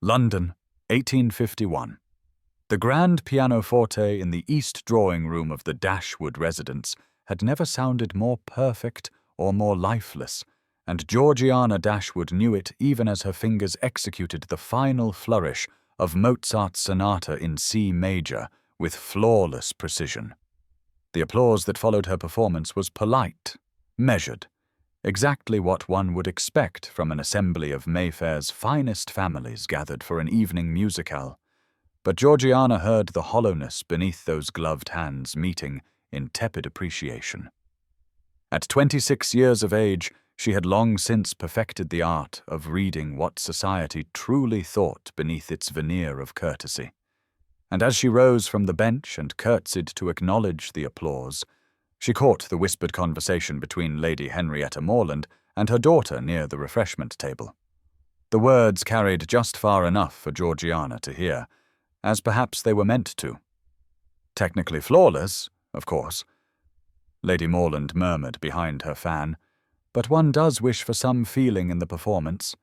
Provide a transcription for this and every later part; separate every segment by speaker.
Speaker 1: London, 1851. The grand pianoforte in the east drawing-room of the Dashwood residence had never sounded more perfect or more lifeless, and Georgiana Dashwood knew it even as her fingers executed the final flourish of Mozart's sonata in C major with flawless precision. The applause that followed her performance was polite, measured, exactly what one would expect from an assembly of Mayfair's finest families gathered for an evening musicale. But Georgiana heard the hollowness beneath those gloved hands meeting in tepid appreciation. At 26 years of age, she had long since perfected the art of reading what society truly thought beneath its veneer of courtesy. And as she rose from the bench and curtsied to acknowledge the applause, she caught the whispered conversation between Lady Henrietta Morland and her daughter near the refreshment table. The words carried just far enough for Georgiana to hear, as perhaps they were meant to. "Technically flawless, of course," Lady Morland murmured behind her fan, "but one does wish for some feeling in the performance.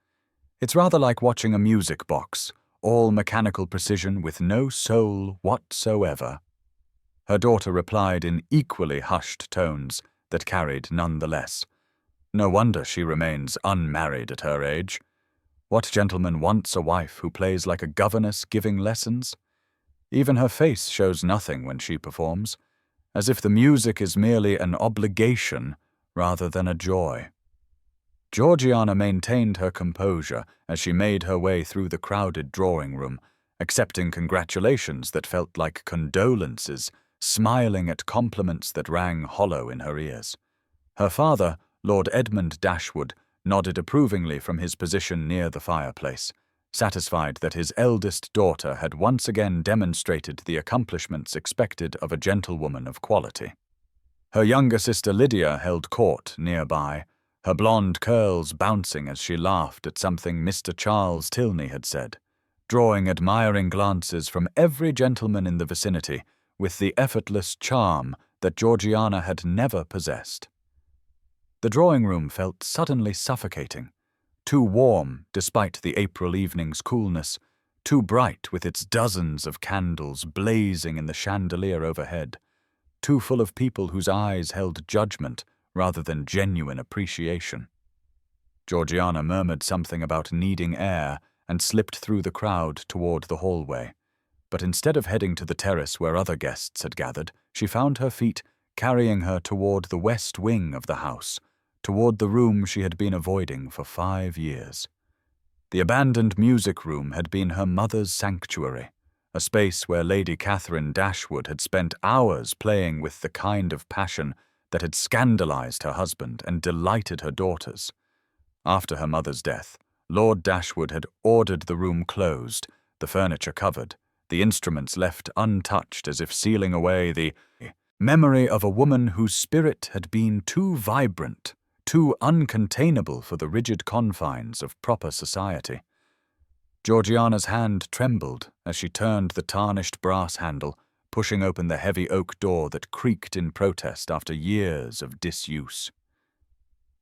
Speaker 1: It's rather like watching a music box, all mechanical precision with no soul whatsoever." Her daughter replied in equally hushed tones that carried none the less. No wonder she remains unmarried at her age. What gentleman wants a wife who plays like a governess giving lessons? Even her face shows nothing when she performs, as if the music is merely an obligation rather than a joy. Georgiana maintained her composure as she made her way through the crowded drawing-room, accepting congratulations that felt like condolences, smiling at compliments that rang hollow in her ears. Her father, Lord Edmund Dashwood, nodded approvingly from his position near the fireplace, satisfied that his eldest daughter had once again demonstrated the accomplishments expected of a gentlewoman of quality. Her younger sister Lydia held court nearby, her blonde curls bouncing as she laughed at something Mr. Charles Tilney had said, drawing admiring glances from every gentleman in the vicinity with the effortless charm that Georgiana had never possessed. The drawing-room felt suddenly suffocating, too warm despite the April evening's coolness, too bright with its dozens of candles blazing in the chandelier overhead, too full of people whose eyes held judgment rather than genuine appreciation. Georgiana murmured something about needing air and slipped through the crowd toward the hallway. But instead of heading to the terrace where other guests had gathered, she found her feet carrying her toward the west wing of the house, toward the room she had been avoiding for 5 years. The abandoned music room had been her mother's sanctuary, a space where Lady Catherine Dashwood had spent hours playing with the kind of passion that had scandalized her husband and delighted her daughters. After her mother's death, Lord Dashwood had ordered the room closed, the furniture covered, the instruments left untouched as if sealing away the memory of a woman whose spirit had been too vibrant, too uncontainable for the rigid confines of proper society. Georgiana's hand trembled as she turned the tarnished brass handle, pushing open the heavy oak door that creaked in protest after years of disuse.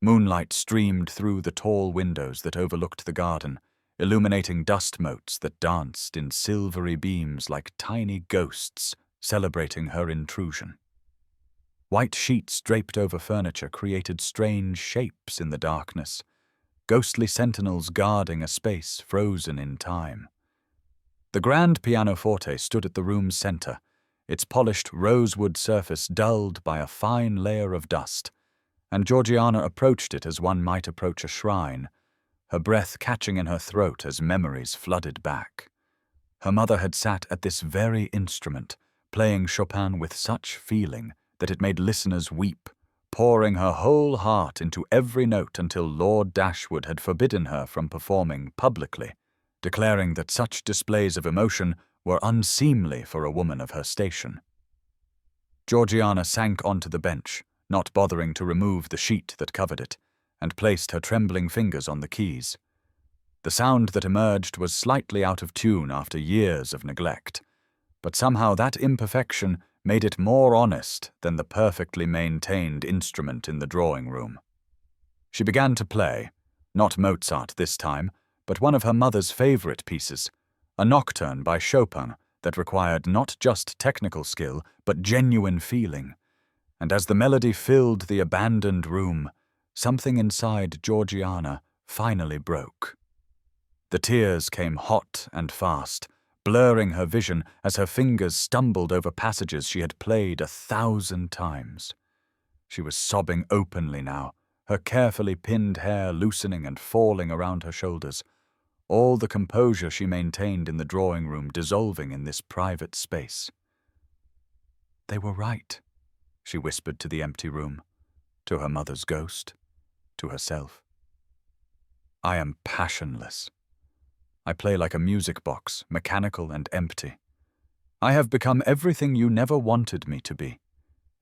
Speaker 1: Moonlight streamed through the tall windows that overlooked the garden, illuminating dust motes that danced in silvery beams like tiny ghosts celebrating her intrusion. White sheets draped over furniture created strange shapes in the darkness, ghostly sentinels guarding a space frozen in time. The grand pianoforte stood at the room's center, its polished rosewood surface dulled by a fine layer of dust, and Georgiana approached it as one might approach a shrine, her breath catching in her throat as memories flooded back. Her mother had sat at this very instrument, playing Chopin with such feeling that it made listeners weep, pouring her whole heart into every note until Lord Dashwood had forbidden her from performing publicly, declaring that such displays of emotion were unseemly for a woman of her station. Georgiana sank onto the bench, not bothering to remove the sheet that covered it, and placed her trembling fingers on the keys. The sound that emerged was slightly out of tune after years of neglect, but somehow that imperfection made it more honest than the perfectly maintained instrument in the drawing-room. She began to play, not Mozart this time, but one of her mother's favorite pieces, a nocturne by Chopin that required not just technical skill, but genuine feeling. And as the melody filled the abandoned room, something inside Georgiana finally broke. The tears came hot and fast, blurring her vision as her fingers stumbled over passages she had played 1,000 times. She was sobbing openly now, her carefully pinned hair loosening and falling around her shoulders, all the composure she maintained in the drawing room dissolving in this private space. "They were right," she whispered to the empty room, to her mother's ghost, to herself. "I am passionless. I play like a music box, mechanical and empty. I have become everything you never wanted me to be,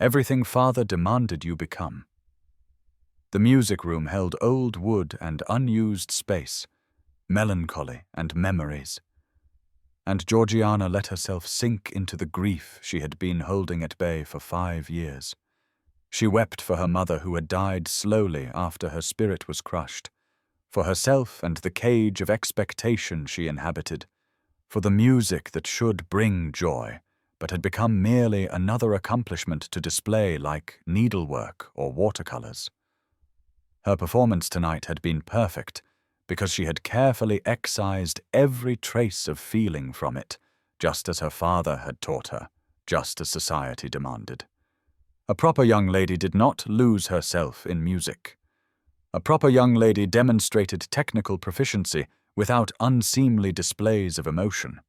Speaker 1: everything Father demanded you become." The music room held old wood and unused space, melancholy and memories. And Georgiana let herself sink into the grief she had been holding at bay for 5 years. She wept for her mother who had died slowly after her spirit was crushed, for herself and the cage of expectation she inhabited, for the music that should bring joy, but had become merely another accomplishment to display like needlework or watercolors. Her performance tonight had been perfect because she had carefully excised every trace of feeling from it, just as her father had taught her, just as society demanded. A proper young lady did not lose herself in music. A proper young lady demonstrated technical proficiency without unseemly displays of emotion.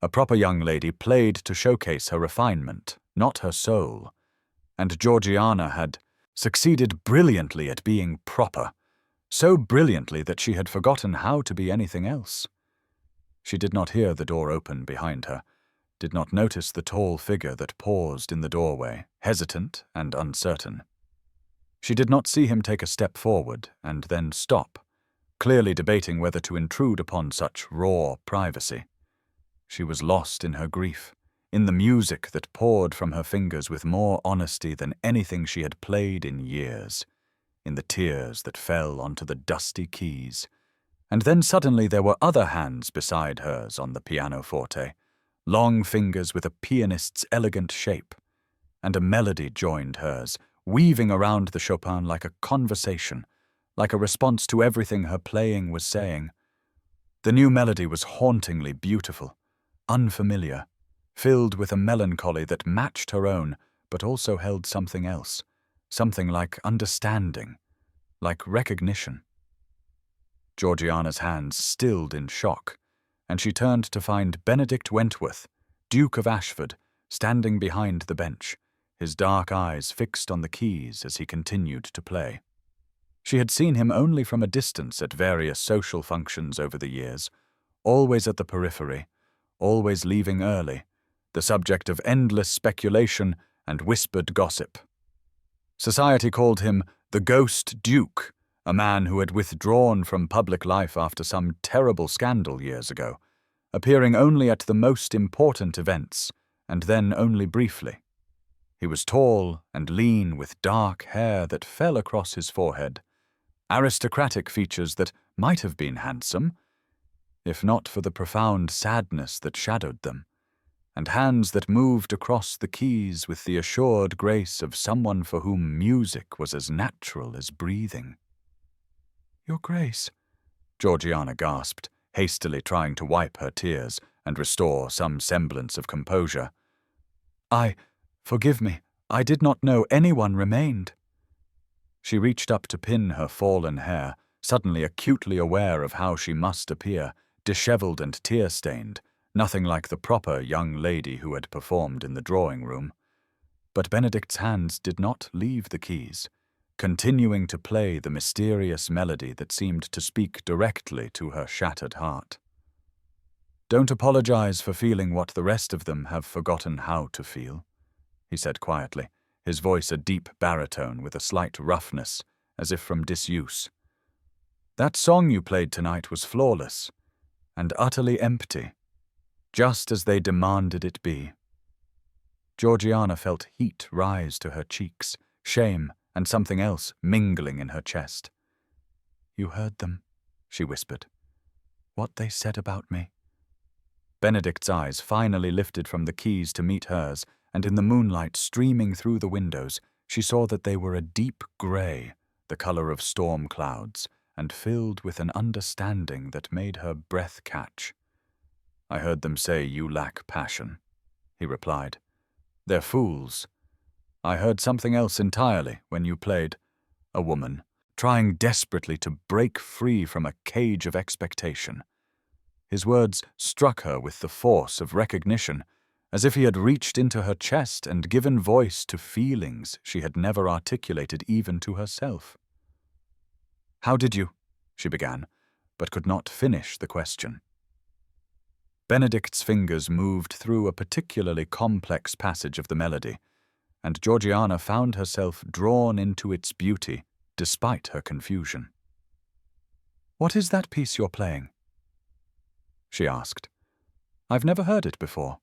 Speaker 1: A proper young lady played to showcase her refinement, not her soul. And Georgiana had succeeded brilliantly at being proper, so brilliantly that she had forgotten how to be anything else. She did not hear the door open behind her, did not notice the tall figure that paused in the doorway, hesitant and uncertain. She did not see him take a step forward and then stop, clearly debating whether to intrude upon such raw privacy. She was lost in her grief, in the music that poured from her fingers with more honesty than anything she had played in years, in the tears that fell onto the dusty keys. And then suddenly there were other hands beside hers on the pianoforte, long fingers with a pianist's elegant shape, and a melody joined hers, weaving around the Chopin like a conversation, like a response to everything her playing was saying. The new melody was hauntingly beautiful, unfamiliar, filled with a melancholy that matched her own, but also held something else, something like understanding, like recognition. Georgiana's hands stilled in shock, and she turned to find Benedict Wentworth, Duke of Ashford, standing behind the bench, his dark eyes fixed on the keys as he continued to play. She had seen him only from a distance at various social functions over the years, always at the periphery, always leaving early, the subject of endless speculation and whispered gossip. Society called him the Ghost Duke, a man who had withdrawn from public life after some terrible scandal years ago, appearing only at the most important events, and then only briefly. He was tall and lean with dark hair that fell across his forehead, aristocratic features that might have been handsome, if not for the profound sadness that shadowed them, and hands that moved across the keys with the assured grace of someone for whom music was as natural as breathing. "Your Grace," Georgiana gasped, hastily trying to wipe her tears and restore some semblance of composure. Forgive me, I did not know anyone remained." She reached up to pin her fallen hair, suddenly acutely aware of how she must appear, dishevelled and tear-stained, nothing like the proper young lady who had performed in the drawing-room. But Benedict's hands did not leave the keys, continuing to play the mysterious melody that seemed to speak directly to her shattered heart. "Don't apologize for feeling what the rest of them have forgotten how to feel," he said quietly, his voice a deep baritone with a slight roughness, as if from disuse. "That song you played tonight was flawless, and utterly empty, just as they demanded it be." Georgiana felt heat rise to her cheeks, shame and something else mingling in her chest. "You heard them," she whispered. what they said about me? Benedict's eyes finally lifted from the keys to meet hers, and in the moonlight streaming through the windows, she saw that they were a deep grey, the colour of storm clouds, and filled with an understanding that made her breath catch. "I heard them say you lack passion," he replied. "They're fools. I heard something else entirely when you played a woman, trying desperately to break free from a cage of expectation." His words struck her with the force of recognition, as if he had reached into her chest and given voice to feelings she had never articulated even to herself. "How did you?" she began, but could not finish the question. Benedict's fingers moved through a particularly complex passage of the melody, and Georgiana found herself drawn into its beauty despite her confusion. "What is that piece you're playing?" she asked. "I've never heard it before."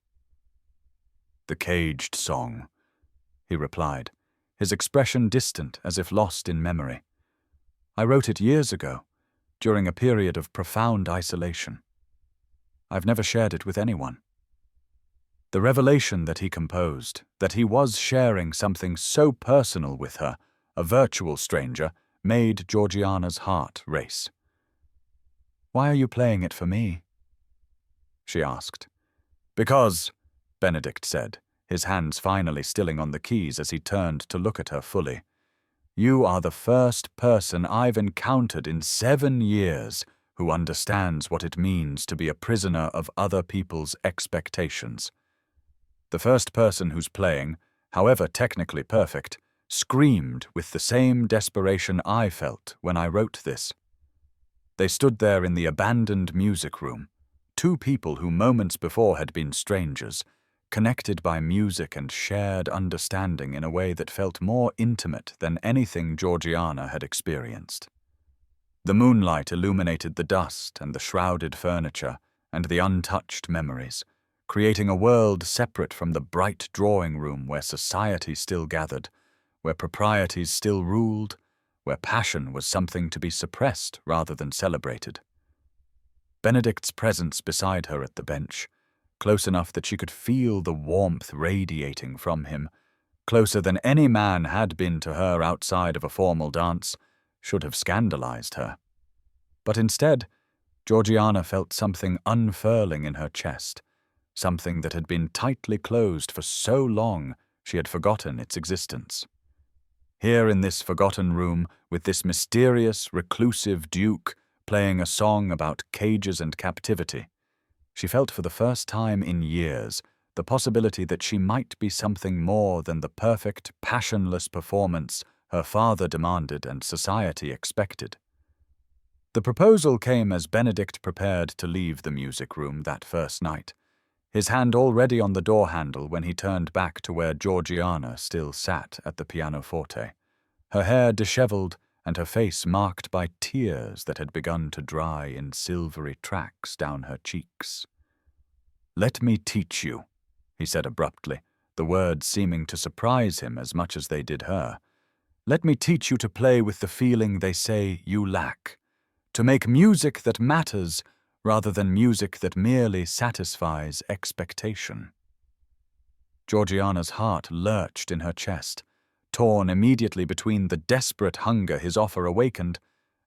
Speaker 1: "The Caged Song," he replied, his expression distant as if lost in memory. "I wrote it years ago, during a period of profound isolation. I've never shared it with anyone." The revelation that he composed, that he was sharing something so personal with her, a virtual stranger, made Georgiana's heart race. "Why are you playing it for me?" she asked. "Because," Benedict said, his hands finally stilling on the keys as he turned to look at her fully, "you are the first person I've encountered in 7 years who understands what it means to be a prisoner of other people's expectations. The first person whose playing, however technically perfect, screamed with the same desperation I felt when I wrote this." They stood there in the abandoned music room, 2 people who moments before had been strangers, connected by music and shared understanding in a way that felt more intimate than anything Georgiana had experienced. The moonlight illuminated the dust and the shrouded furniture and the untouched memories, creating a world separate from the bright drawing room where society still gathered, where proprieties still ruled, where passion was something to be suppressed rather than celebrated. Benedict's presence beside her at the bench, close enough that she could feel the warmth radiating from him, closer than any man had been to her outside of a formal dance, should have scandalized her. But instead, Georgiana felt something unfurling in her chest, something that had been tightly closed for so long she had forgotten its existence. Here in this forgotten room, with this mysterious, reclusive duke playing a song about cages and captivity, she felt for the first time in years the possibility that she might be something more than the perfect, passionless performance her father demanded and society expected. The proposal came as Benedict prepared to leave the music room that first night, his hand already on the door handle when he turned back to where Georgiana still sat at the pianoforte, her hair dishevelled and her face marked by tears that had begun to dry in silvery tracks down her cheeks. "Let me teach you," he said abruptly, the words seeming to surprise him as much as they did her. "Let me teach you to play with the feeling they say you lack, to make music that matters rather than music that merely satisfies expectation." Georgiana's heart lurched in her chest, torn immediately between the desperate hunger his offer awakened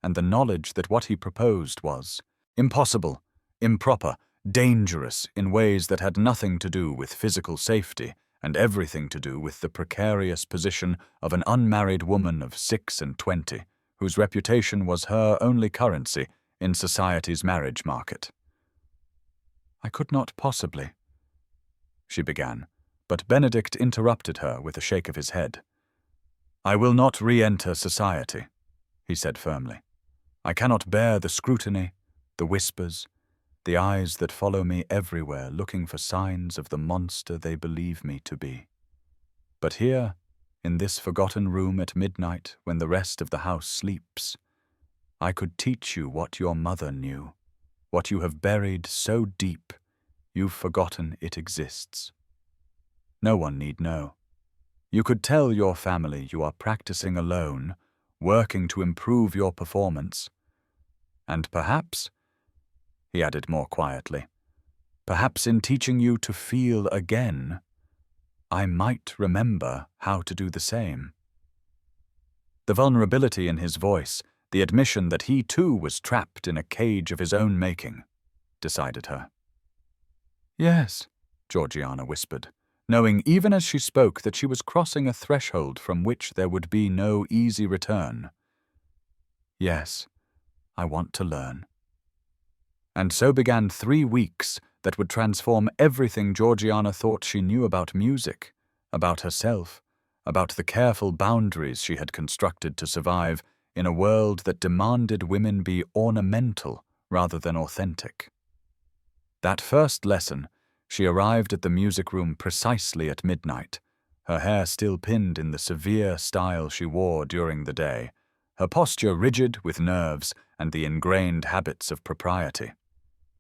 Speaker 1: and the knowledge that what he proposed was impossible, improper, dangerous in ways that had nothing to do with physical safety and everything to do with the precarious position of an unmarried woman of 26, whose reputation was her only currency in society's marriage market. "I could not possibly," she began, but Benedict interrupted her with a shake of his head. "I will not re-enter society," he said firmly. "I cannot bear the scrutiny, the whispers, the eyes that follow me everywhere looking for signs of the monster they believe me to be. But here, in this forgotten room at midnight when the rest of the house sleeps, I could teach you what your mother knew, what you have buried so deep you've forgotten it exists. No one need know. You could tell your family you are practicing alone, working to improve your performance, and perhaps he added more quietly. Perhaps in teaching you to feel again, I might remember how to do the same. The vulnerability in his voice, the admission that he too was trapped in a cage of his own making, decided her. Yes, Georgiana whispered, knowing even as she spoke that she was crossing a threshold from which there would be no easy return. Yes, I want to learn. And so began 3 weeks that would transform everything Georgiana thought she knew about music, about herself, about the careful boundaries she had constructed to survive in a world that demanded women be ornamental rather than authentic. That first lesson, she arrived at the music room precisely at midnight, her hair still pinned in the severe style she wore during the day, her posture rigid with nerves and the ingrained habits of propriety.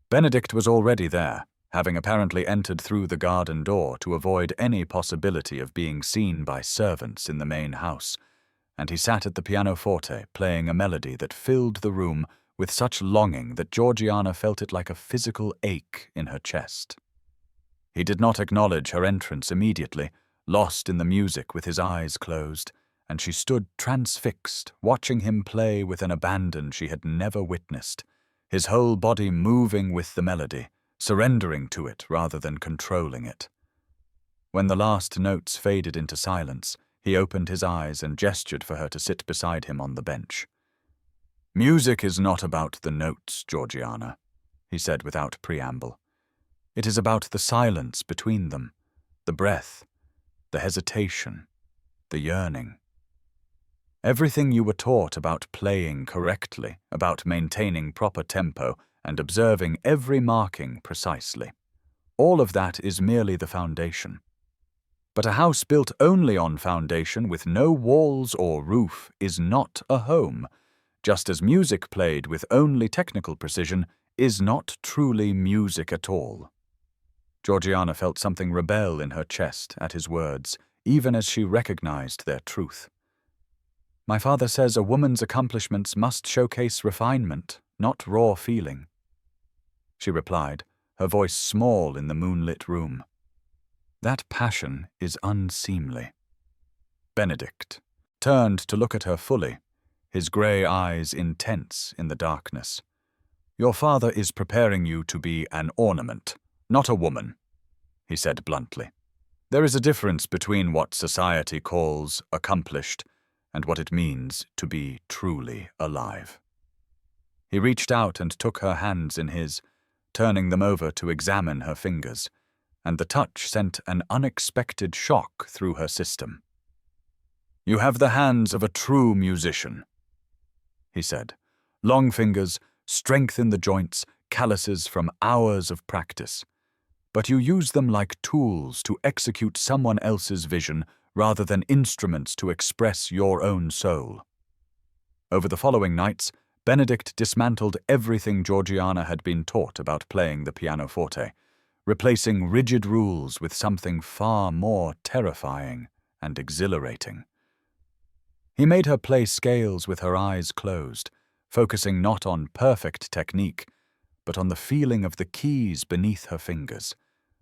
Speaker 1: Benedict was already there, having apparently entered through the garden door to avoid any possibility of being seen by servants in the main house, and he sat at the pianoforte playing a melody that filled the room with such longing that Georgiana felt it like a physical ache in her chest. He did not acknowledge her entrance immediately, lost in the music with his eyes closed, and she stood transfixed, watching him play with an abandon she had never witnessed, his whole body moving with the melody, surrendering to it rather than controlling it. When the last notes faded into silence, he opened his eyes and gestured for her to sit beside him on the bench. Music is not about the notes, Georgiana, he said without preamble. It is about the silence between them, the breath, the hesitation, the yearning. Everything you were taught about playing correctly, about maintaining proper tempo and observing every marking precisely. All of that is merely the foundation. But a house built only on foundation with no walls or roof is not a home, just as music played with only technical precision is not truly music at all. Georgiana felt something rebel in her chest at his words, even as she recognized their truth. My father says a woman's accomplishments must showcase refinement, not raw feeling, she replied, her voice small in the moonlit room. That passion is unseemly. Benedict turned to look at her fully, his grey eyes intense in the darkness. Your father is preparing you to be an ornament, not a woman, he said bluntly. There is a difference between what society calls accomplished and what it means to be truly alive. He reached out and took her hands in his, turning them over to examine her fingers, and the touch sent an unexpected shock through her system. You have the hands of a true musician, he said. Long fingers, strength in the joints, calluses from hours of practice. But you use them like tools to execute someone else's vision rather than instruments to express your own soul. Over the following nights, Benedict dismantled everything Georgiana had been taught about playing the pianoforte, replacing rigid rules with something far more terrifying and exhilarating. He made her play scales with her eyes closed, focusing not on perfect technique, but on the feeling of the keys beneath her fingers,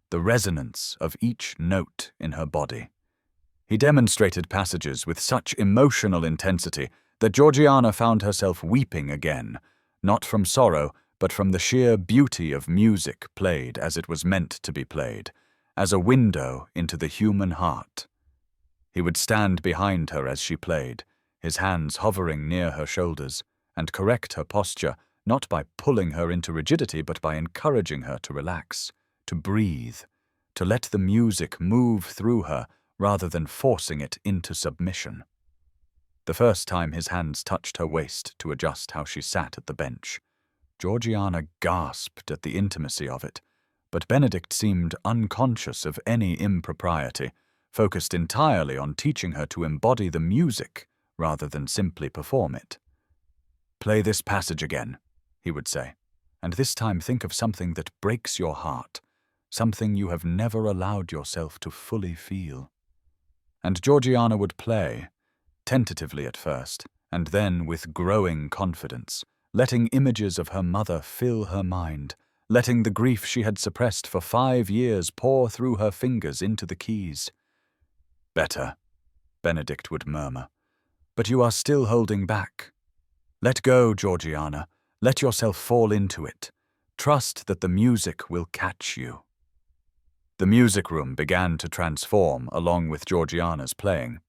Speaker 1: the resonance of each note in her body. He demonstrated passages with such emotional intensity that Georgiana found herself weeping again, not from sorrow, but from the sheer beauty of music played as it was meant to be played, as a window into the human heart. He would stand behind her as she played, his hands hovering near her shoulders, and correct her posture, not by pulling her into rigidity, but by encouraging her to relax, to breathe, to let the music move through her rather than forcing it into submission. The first time his hands touched her waist to adjust how she sat at the bench, Georgiana gasped at the intimacy of it, but Benedict seemed unconscious of any impropriety, focused entirely on teaching her to embody the music rather than simply perform it. Play this passage again, he would say, and this time think of something that breaks your heart, something you have never allowed yourself to fully feel. And Georgiana would play, tentatively at first, and then with growing confidence, letting images of her mother fill her mind, letting the grief she had suppressed for 5 years pour through her fingers into the keys. "Better," Benedict would murmur, "but you are still holding back. Let go, Georgiana. Let yourself fall into it. Trust that the music will catch you." The music room began to transform along with Georgiana's playing.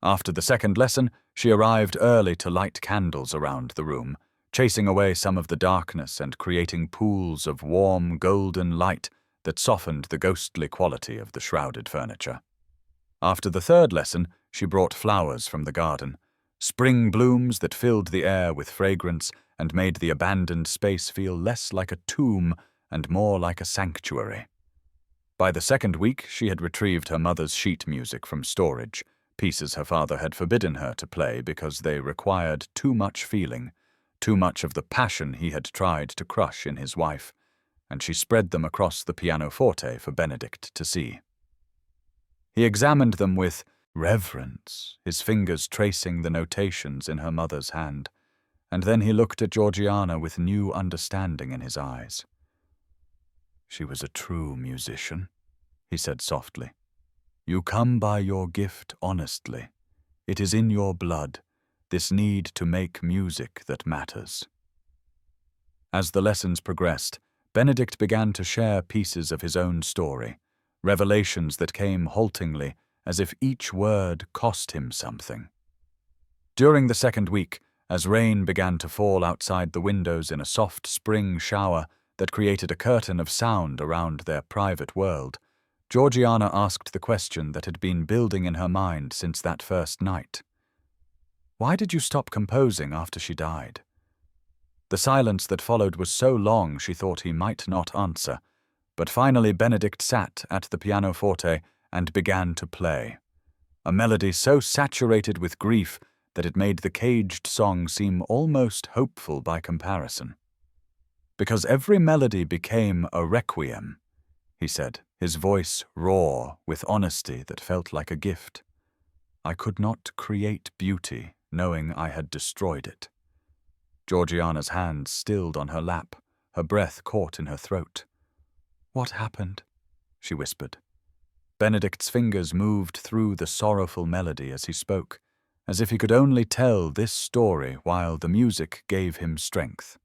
Speaker 1: After the second lesson, she arrived early to light candles around the room, chasing away some of the darkness and creating pools of warm, golden light that softened the ghostly quality of the shrouded furniture. After the third lesson, she brought flowers from the garden, spring blooms that filled the air with fragrance and made the abandoned space feel less like a tomb and more like a sanctuary. By the second week, she had retrieved her mother's sheet music from storage, pieces her father had forbidden her to play because they required too much feeling, too much of the passion he had tried to crush in his wife, and she spread them across the pianoforte for Benedict to see. He examined them with reverence, his fingers tracing the notations in her mother's hand, and then he looked at Georgiana with new understanding in his eyes. "She was a true musician," he said softly. "You come by your gift honestly. It is in your blood, this need to make music that matters." As the lessons progressed, Benedict began to share pieces of his own story, revelations that came haltingly, as if each word cost him something. During the second week, as rain began to fall outside the windows in a soft spring shower that created a curtain of sound around their private world, Georgiana asked the question that had been building in her mind since that first night. "Why did you stop composing after she died?" The silence that followed was so long she thought he might not answer, but finally Benedict sat at the pianoforte and began to play, a melody so saturated with grief that it made the caged song seem almost hopeful by comparison. "Because every melody became a requiem," he said, his voice raw with honesty that felt like a gift. "I could not create beauty knowing I had destroyed it." Georgiana's hands stilled on her lap, her breath caught in her throat. "What happened?" she whispered. Benedict's fingers moved through the sorrowful melody as he spoke, as if he could only tell this story while the music gave him strength.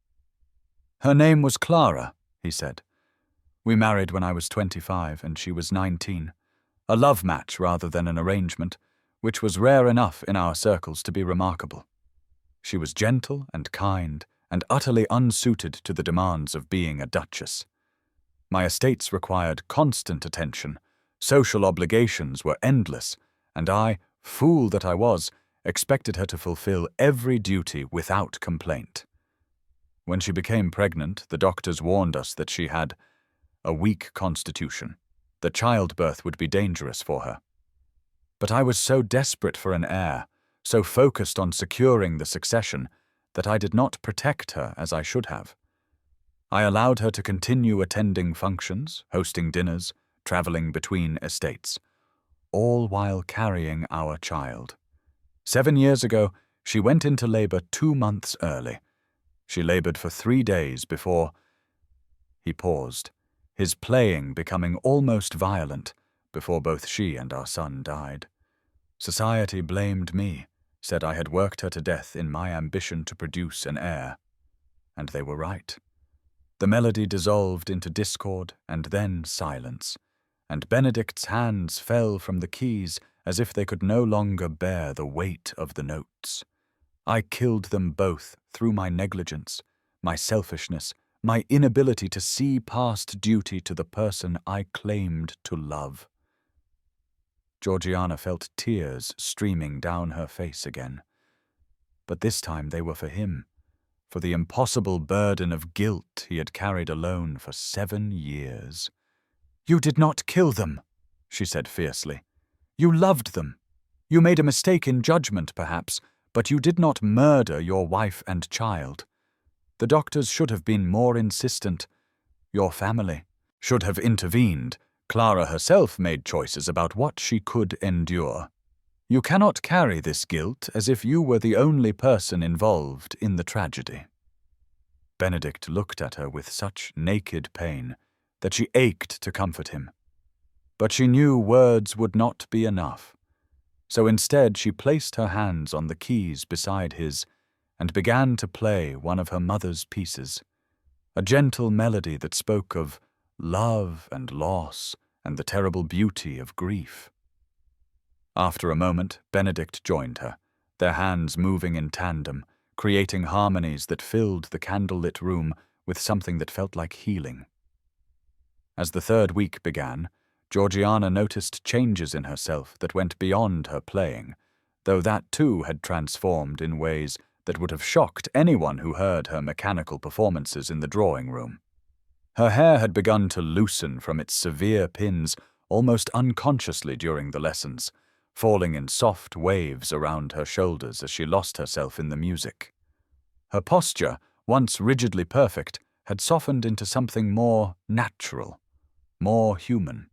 Speaker 1: "Her name was Clara," he said. "We married when I was 25 and she was 19. A love match rather than an arrangement, which was rare enough in our circles to be remarkable. She was gentle and kind and utterly unsuited to the demands of being a duchess. My estates required constant attention, social obligations were endless, and I, fool that I was, expected her to fulfill every duty without complaint. When she became pregnant, the doctors warned us that she had a weak constitution, that childbirth would be dangerous for her. But I was so desperate for an heir, so focused on securing the succession, that I did not protect her as I should have. I allowed her to continue attending functions, hosting dinners, traveling between estates, all while carrying our child. 7 years ago, she went into labor 2 months early. She labored for 3 days before—" He paused, his playing becoming almost violent, before both she and our son died. Society blamed me, said I had worked her to death in my ambition to produce an heir. And they were right. The melody dissolved into discord and then silence, and Benedict's hands fell from the keys as if they could no longer bear the weight of the notes. I killed them both through my negligence, my selfishness, my inability to see past duty to the person I claimed to love. Georgiana felt tears streaming down her face again. But this time they were for him, for the impossible burden of guilt he had carried alone for 7 years. "You did not kill them," she said fiercely. "You loved them. You made a mistake in judgment, perhaps, but you did not murder your wife and child. The doctors should have been more insistent. Your family should have intervened. Clara herself made choices about what she could endure. You cannot carry this guilt as if you were the only person involved in the tragedy." Benedict looked at her with such naked pain that she ached to comfort him. But she knew words would not be enough. So instead she placed her hands on the keys beside his and began to play one of her mother's pieces, a gentle melody that spoke of love and loss and the terrible beauty of grief. After a moment, Benedict joined her, their hands moving in tandem, creating harmonies that filled the candlelit room with something that felt like healing. As the third week began, Georgiana noticed changes in herself that went beyond her playing, though that too had transformed in ways that would have shocked anyone who heard her mechanical performances in the drawing room. Her hair had begun to loosen from its severe pins almost unconsciously during the lessons, falling in soft waves around her shoulders as she lost herself in the music. Her posture, once rigidly perfect, had softened into something more natural, more human.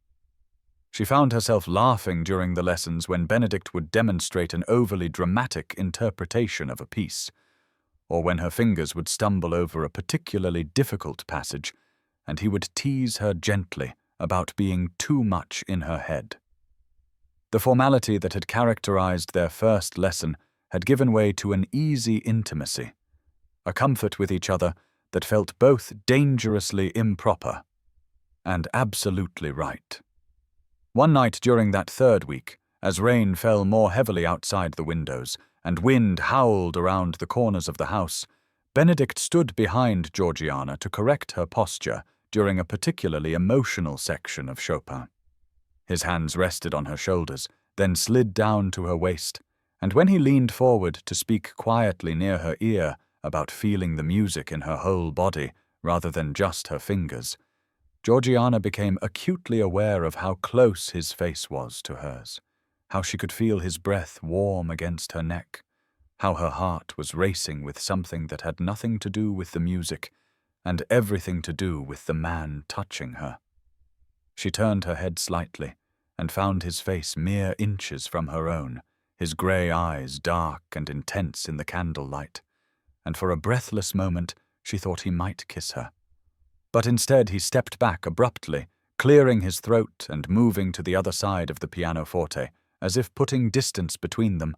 Speaker 1: She found herself laughing during the lessons when Benedict would demonstrate an overly dramatic interpretation of a piece, or when her fingers would stumble over a particularly difficult passage, and he would tease her gently about being too much in her head. The formality that had characterized their first lesson had given way to an easy intimacy, a comfort with each other that felt both dangerously improper and absolutely right. One night during that third week, as rain fell more heavily outside the windows and wind howled around the corners of the house, Benedict stood behind Georgiana to correct her posture during a particularly emotional section of Chopin. His hands rested on her shoulders, then slid down to her waist, and when he leaned forward to speak quietly near her ear about feeling the music in her whole body rather than just her fingers, Georgiana became acutely aware of how close his face was to hers, how she could feel his breath warm against her neck, how her heart was racing with something that had nothing to do with the music and everything to do with the man touching her. She turned her head slightly and found his face mere inches from her own, his grey eyes dark and intense in the candlelight, and for a breathless moment she thought he might kiss her. But instead he stepped back abruptly, clearing his throat and moving to the other side of the pianoforte, as if putting distance between them,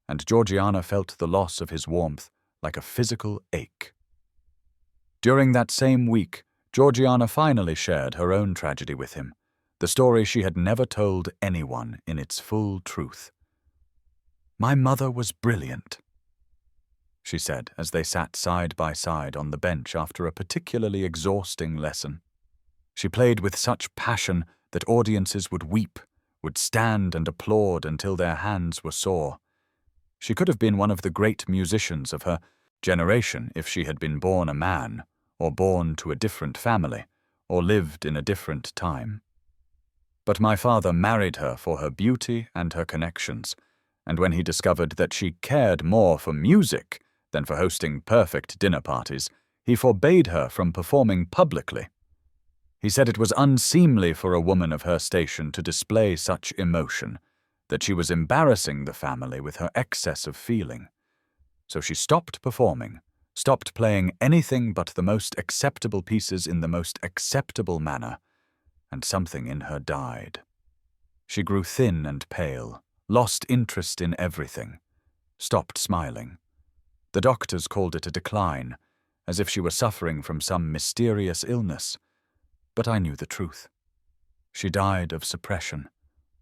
Speaker 1: and Georgiana felt the loss of his warmth like a physical ache. During that same week, Georgiana finally shared her own tragedy with him, the story she had never told anyone in its full truth. "My mother was brilliant," she said as they sat side by side on the bench after a particularly exhausting lesson. She played with such passion that audiences would weep, would stand and applaud until their hands were sore. She could have been one of the great musicians of her generation if she had been born a man, or born to a different family, or lived in a different time. But my father married her for her beauty and her connections, and when he discovered that she cared more for music than for hosting perfect dinner parties, he forbade her from performing publicly. He said it was unseemly for a woman of her station to display such emotion, that she was embarrassing the family with her excess of feeling. So she stopped performing, stopped playing anything but the most acceptable pieces in the most acceptable manner, and something in her died. She grew thin and pale, lost interest in everything, stopped smiling. The doctors called it a decline, as if she were suffering from some mysterious illness, but I knew the truth. She died of suppression,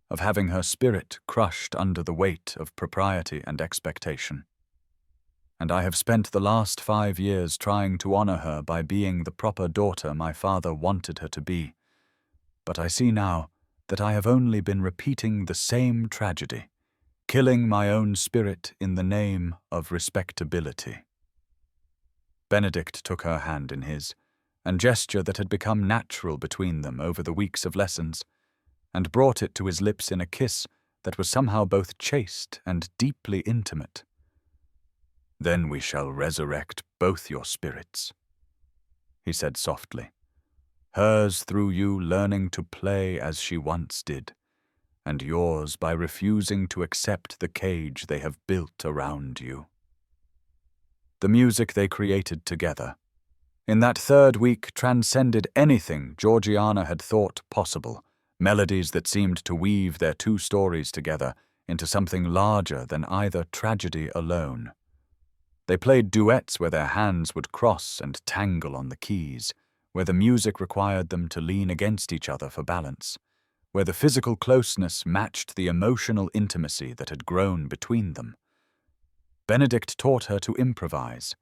Speaker 1: of having her spirit crushed under the weight of propriety and expectation. And I have spent the last 5 years trying to honor her by being the proper daughter my father wanted her to be. But I see now that I have only been repeating the same tragedy, killing my own spirit in the name of respectability. Benedict took her hand in his, a gesture that had become natural between them over the weeks of lessons, and brought it to his lips in a kiss that was somehow both chaste and deeply intimate. "Then we shall resurrect both your spirits," he said softly, "hers through you learning to play as she once did, and yours by refusing to accept the cage they have built around you." The music they created together, in that third week transcended anything Georgiana had thought possible, melodies that seemed to weave their two stories together into something larger than either tragedy alone. They played duets where their hands would cross and tangle on the keys, where the music required them to lean against each other for balance, where the physical closeness matched the emotional intimacy that had grown between them. Benedict taught her to improvise,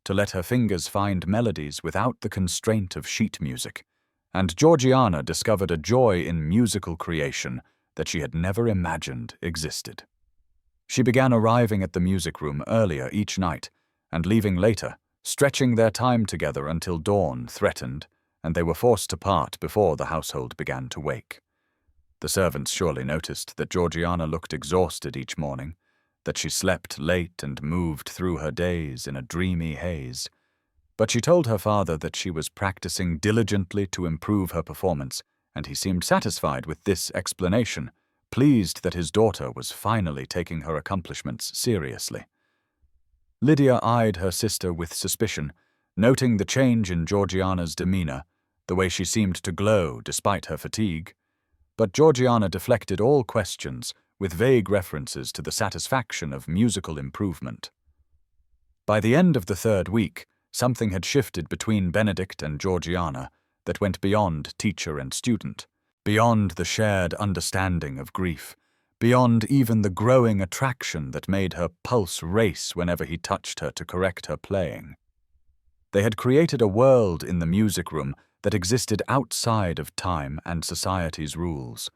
Speaker 1: to let her fingers find melodies without the constraint of sheet music, and Georgiana discovered a joy in musical creation that she had never imagined existed. She began arriving at the music room earlier each night and leaving later, stretching their time together until dawn threatened, and they were forced to part before the household began to wake. The servants surely noticed that Georgiana looked exhausted each morning, that she slept late and moved through her days in a dreamy haze. But she told her father that she was practicing diligently to improve her performance, and he seemed satisfied with this explanation, pleased that his daughter was finally taking her accomplishments seriously. Lydia eyed her sister with suspicion, noting the change in Georgiana's demeanor, the way she seemed to glow despite her fatigue. But Georgiana deflected all questions with vague references to the satisfaction of musical improvement. By the end of the third week, something had shifted between Benedict and Georgiana that went beyond teacher and student, beyond the shared understanding of grief, beyond even the growing attraction that made her pulse race whenever he touched her to correct her playing. They had created a world in the music room that existed outside of time and society's rules,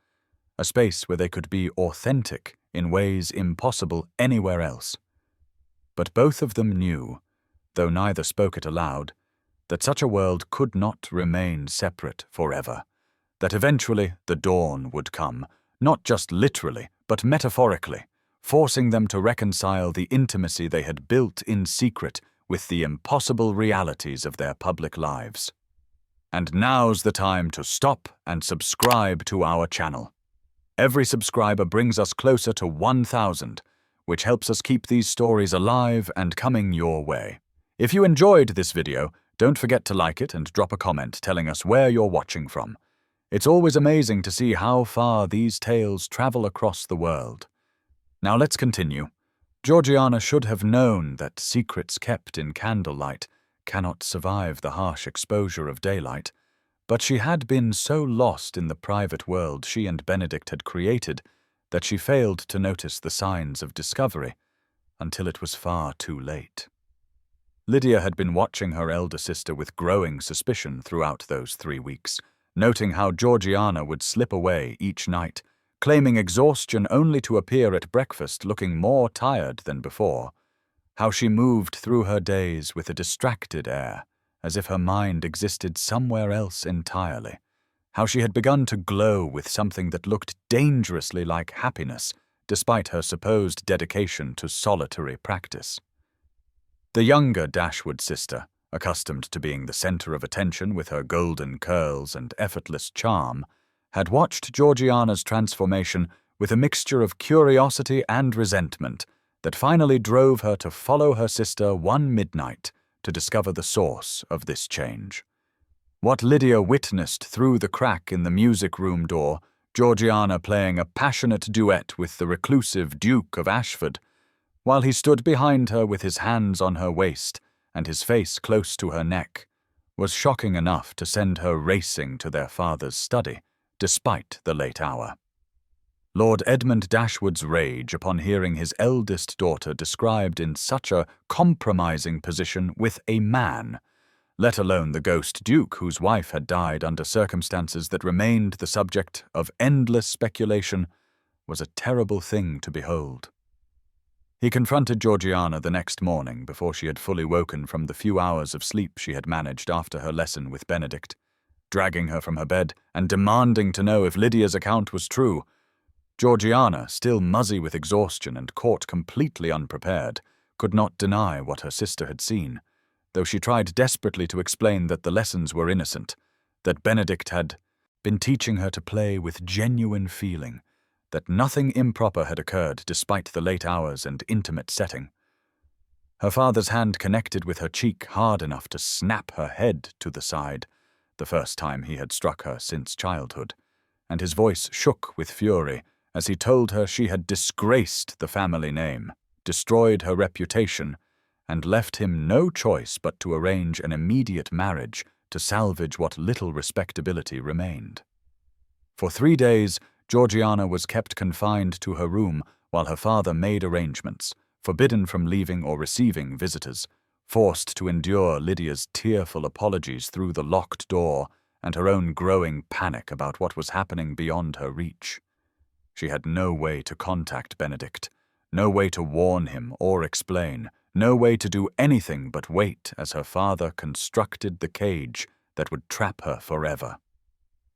Speaker 1: a space where they could be authentic in ways impossible anywhere else. But both of them knew, though neither spoke it aloud, that such a world could not remain separate forever, that eventually the dawn would come, not just literally, but metaphorically, forcing them to reconcile the intimacy they had built in secret with the impossible realities of their public lives. And now's the time to stop and subscribe to our channel. Every subscriber brings us closer to 1,000, which helps us keep these stories alive and coming your way. If you enjoyed this video, don't forget to like it and drop a comment telling us where you're watching from. It's always amazing to see how far these tales travel across the world. Now let's continue. Georgiana should have known that secrets kept in candlelight cannot survive the harsh exposure of daylight, but she had been so lost in the private world she and Benedict had created that she failed to notice the signs of discovery until it was far too late. Lydia had been watching her elder sister with growing suspicion throughout those 3 weeks, noting how Georgiana would slip away each night, claiming exhaustion only to appear at breakfast looking more tired than before, how she moved through her days with a distracted air, as if her mind existed somewhere else entirely, how she had begun to glow with something that looked dangerously like happiness, despite her supposed dedication to solitary practice. The younger Dashwood sister, accustomed to being the center of attention with her golden curls and effortless charm, had watched Georgiana's transformation with a mixture of curiosity and resentment that finally drove her to follow her sister one midnight to discover the source of this change. What Lydia witnessed through the crack in the music room door, Georgiana playing a passionate duet with the reclusive Duke of Ashford, while he stood behind her with his hands on her waist and his face close to her neck, was shocking enough to send her racing to their father's study, despite the late hour. Lord Edmund Dashwood's rage upon hearing his eldest daughter described in such a compromising position with a man, let alone the ghost duke whose wife had died under circumstances that remained the subject of endless speculation, was a terrible thing to behold. He confronted Georgiana the next morning before she had fully woken from the few hours of sleep she had managed after her lesson with Benedict, dragging her from her bed and demanding to know if Lydia's account was true. Georgiana, still muzzy with exhaustion and caught completely unprepared, could not deny what her sister had seen, though she tried desperately to explain that the lessons were innocent, that Benedict had been teaching her to play with genuine feeling, that nothing improper had occurred despite the late hours and intimate setting. Her father's hand connected with her cheek hard enough to snap her head to the side, the first time he had struck her since childhood, and his voice shook with fury as he told her she had disgraced the family name, destroyed her reputation, and left him no choice but to arrange an immediate marriage to salvage what little respectability remained. For 3 days, Georgiana was kept confined to her room while her father made arrangements, forbidden from leaving or receiving visitors, forced to endure Lydia's tearful apologies through the locked door and her own growing panic about what was happening beyond her reach. She had no way to contact Benedict, no way to warn him or explain, no way to do anything but wait as her father constructed the cage that would trap her forever.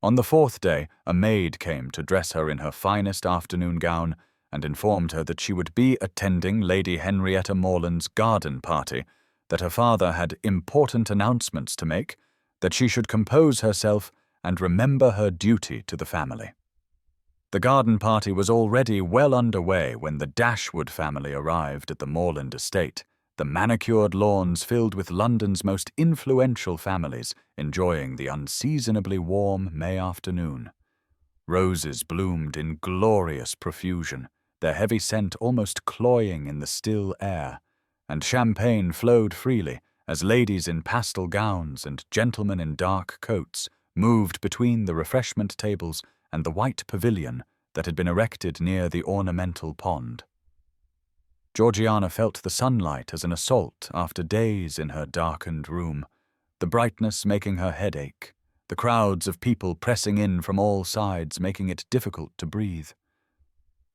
Speaker 1: On the 4th day, a maid came to dress her in her finest afternoon gown and informed her that she would be attending Lady Henrietta Morland's garden party, that her father had important announcements to make, that she should compose herself and remember her duty to the family. The garden party was already well underway when the Dashwood family arrived at the Morland estate, the manicured lawns filled with London's most influential families enjoying the unseasonably warm May afternoon. Roses bloomed in glorious profusion, their heavy scent almost cloying in the still air, and champagne flowed freely as ladies in pastel gowns and gentlemen in dark coats moved between the refreshment tables and the white pavilion that had been erected near the ornamental pond. Georgiana felt the sunlight as an assault after days in her darkened room, the brightness making her head ache, the crowds of people pressing in from all sides making it difficult to breathe.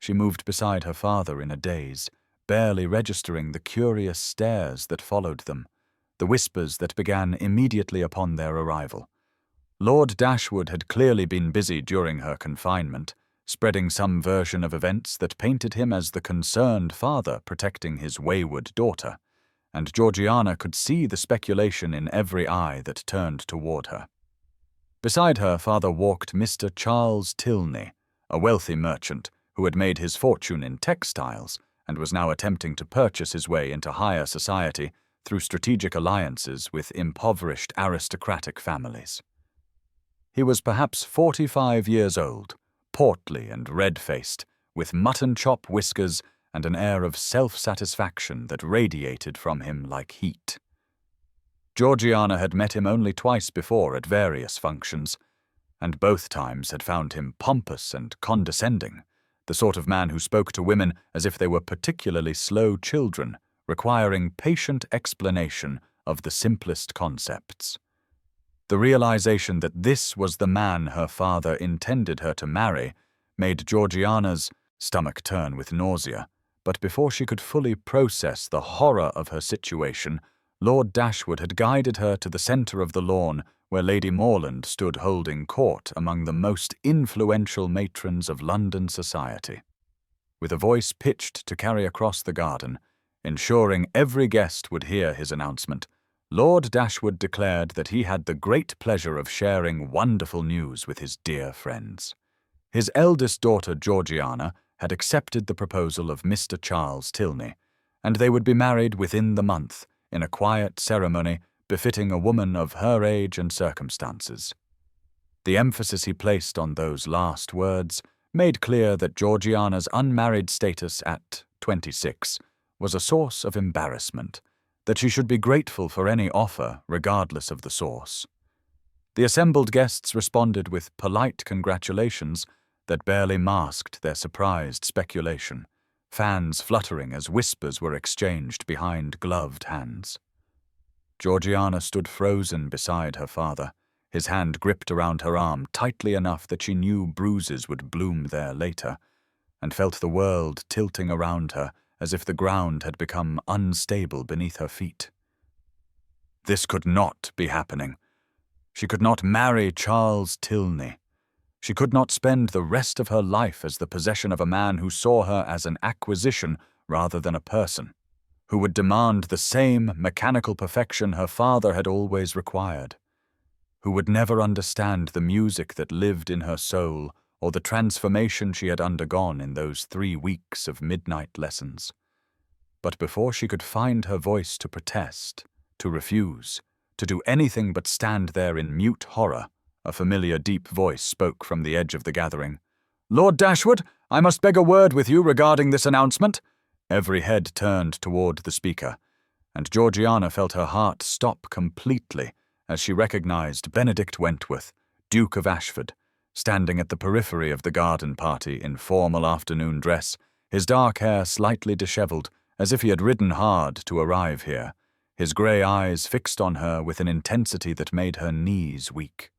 Speaker 1: She moved beside her father in a daze, barely registering the curious stares that followed them, the whispers that began immediately upon their arrival. Lord Dashwood had clearly been busy during her confinement, spreading some version of events that painted him as the concerned father protecting his wayward daughter, and Georgiana could see the speculation in every eye that turned toward her. Beside her, father walked Mr. Charles Tilney, a wealthy merchant who had made his fortune in textiles and was now attempting to purchase his way into higher society through strategic alliances with impoverished aristocratic families. He was perhaps 45 years old, portly and red-faced, with mutton-chop whiskers and an air of self-satisfaction that radiated from him like heat. Georgiana had met him only twice before at various functions, and both times had found him pompous and condescending, the sort of man who spoke to women as if they were particularly slow children, requiring patient explanation of the simplest concepts. The realization that this was the man her father intended her to marry made Georgiana's stomach turn with nausea, but before she could fully process the horror of her situation, Lord Dashwood had guided her to the centre of the lawn where Lady Morland stood holding court among the most influential matrons of London society. With a voice pitched to carry across the garden, ensuring every guest would hear his announcement, Lord Dashwood declared that he had the great pleasure of sharing wonderful news with his dear friends. His eldest daughter, Georgiana, had accepted the proposal of Mr. Charles Tilney, and they would be married within the month, in a quiet ceremony befitting a woman of her age and circumstances. The emphasis he placed on those last words made clear that Georgiana's unmarried status at 26 was a source of embarrassment, that she should be grateful for any offer regardless of the source. The assembled guests responded with polite congratulations that barely masked their surprised speculation, fans fluttering as whispers were exchanged behind gloved hands. Georgiana stood frozen beside her father, his hand gripped around her arm tightly enough that she knew bruises would bloom there later, and felt the world tilting around her as if the ground had become unstable beneath her feet. This could not be happening. She could not marry Charles Tilney. She could not spend the rest of her life as the possession of a man who saw her as an acquisition rather than a person, who would demand the same mechanical perfection her father had always required, who would never understand the music that lived in her soul or the transformation she had undergone in those 3 weeks of midnight lessons. But before she could find her voice to protest, to refuse, to do anything but stand there in mute horror, a familiar deep voice spoke from the edge of the gathering. "Lord Dashwood, I must beg a word with you regarding this announcement." Every head turned toward the speaker, and Georgiana felt her heart stop completely as she recognized Benedict Wentworth, Duke of Ashford, standing at the periphery of the garden party in formal afternoon dress, his dark hair slightly disheveled, as if he had ridden hard to arrive here, his grey eyes fixed on her with an intensity that made her knees weak.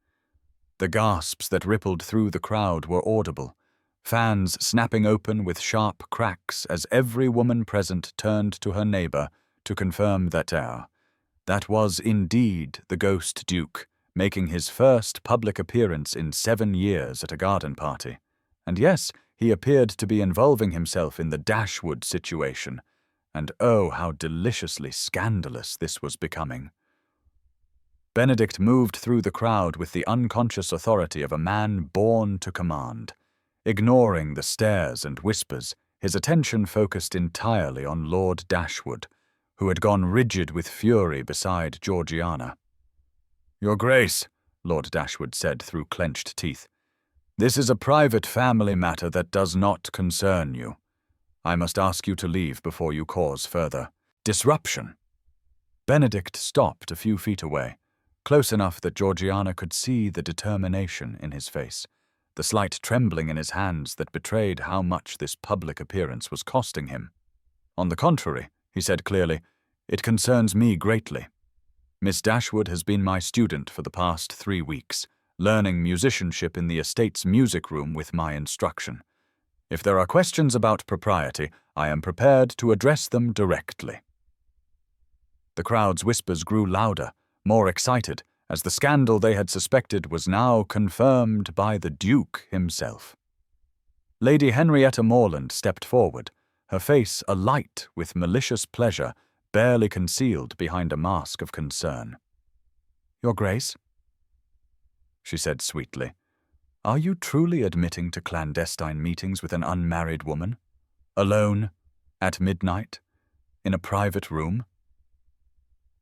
Speaker 1: The gasps that rippled through the crowd were audible, fans snapping open with sharp cracks as every woman present turned to her neighbour to confirm that was indeed the ghost Duke, making his first public appearance in 7 years at a garden party. And yes, he appeared to be involving himself in the Dashwood situation, and oh, how deliciously scandalous this was becoming. Benedict moved through the crowd with the unconscious authority of a man born to command. Ignoring the stares and whispers, his attention focused entirely on Lord Dashwood, who had gone rigid with fury beside Georgiana. "Your Grace," Lord Dashwood said through clenched teeth, "this is a private family matter that does not concern you. I must ask you to leave before you cause further disruption." Benedict stopped a few feet away, close enough that Georgiana could see the determination in his face, the slight trembling in his hands that betrayed how much this public appearance was costing him. "On the contrary," he said clearly, "it concerns me greatly. Miss Dashwood has been my student for the past 3 weeks, learning musicianship in the estate's music room with my instruction. If there are questions about propriety, I am prepared to address them directly." The crowd's whispers grew louder, more excited, as the scandal they had suspected was now confirmed by the Duke himself. Lady Henrietta Morland stepped forward, her face alight with malicious pleasure, barely concealed behind a mask of concern. "Your Grace," she said sweetly, "are you truly admitting to clandestine meetings with an unmarried woman? Alone, at midnight, in a private room?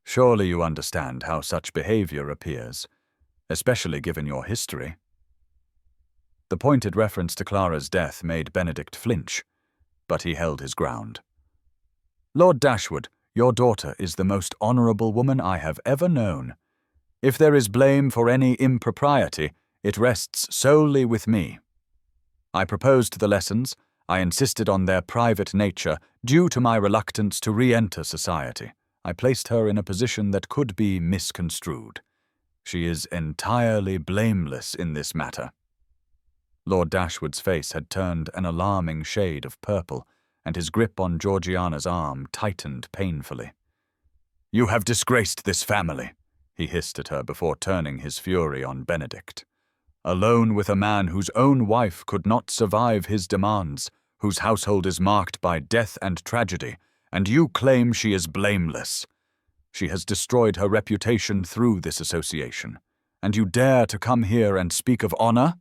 Speaker 1: Surely you understand how such behavior appears, especially given your history." The pointed reference to Clara's death made Benedict flinch, but he held his ground. "Lord Dashwood, your daughter is the most honourable woman I have ever known. If there is blame for any impropriety, it rests solely with me. I proposed the lessons, I insisted on their private nature, due to my reluctance to re-enter society. I placed her in a position that could be misconstrued. She is entirely blameless in this matter." Lord Dashwood's face had turned an alarming shade of purple, and his grip on Georgiana's arm tightened painfully. "You have disgraced this family," he hissed at her before turning his fury on Benedict. "Alone with a man whose own wife could not survive his demands, whose household is marked by death and tragedy, and you claim she is blameless. She has destroyed her reputation through this association, and you dare to come here and speak of honor?"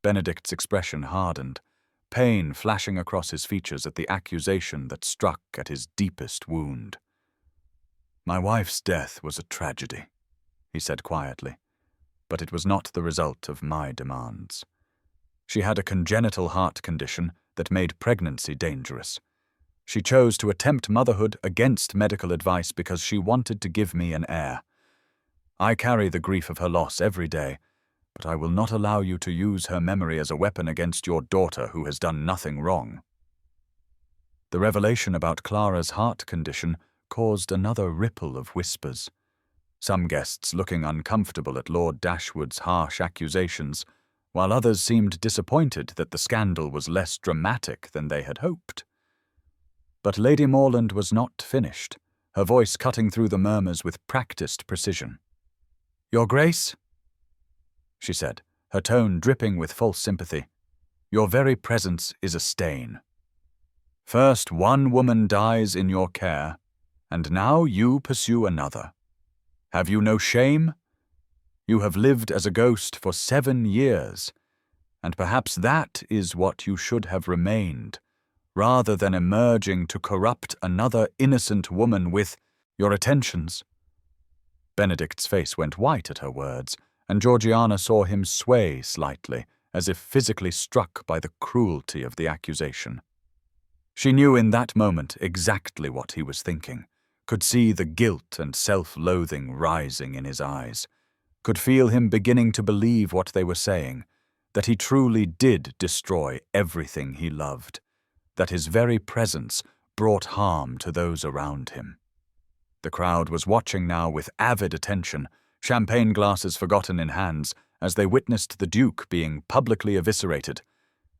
Speaker 1: Benedict's expression hardened, pain flashing across his features at the accusation that struck at his deepest wound. "My wife's death was a tragedy," he said quietly, "but it was not the result of my demands. She had a congenital heart condition that made pregnancy dangerous. She chose to attempt motherhood against medical advice because she wanted to give me an heir. I carry the grief of her loss every day, but I will not allow you to use her memory as a weapon against your daughter who has done nothing wrong." The revelation about Clara's heart condition caused another ripple of whispers, some guests looking uncomfortable at Lord Dashwood's harsh accusations, while others seemed disappointed that the scandal was less dramatic than they had hoped. But Lady Morland was not finished, her voice cutting through the murmurs with practiced precision. "Your Grace," she said, her tone dripping with false sympathy, "your very presence is a stain. First one woman dies in your care, and now you pursue another. Have you no shame? You have lived as a ghost for 7 years, and perhaps that is what you should have remained, rather than emerging to corrupt another innocent woman with your attentions. Benedict's face went white at her words, and Georgiana saw him sway slightly, as if physically struck by the cruelty of the accusation. She knew in that moment exactly what he was thinking, could see the guilt and self-loathing rising in his eyes, could feel him beginning to believe what they were saying, that he truly did destroy everything he loved, that his very presence brought harm to those around him. The crowd was watching now with avid attention, champagne glasses forgotten in hands, as they witnessed the Duke being publicly eviscerated,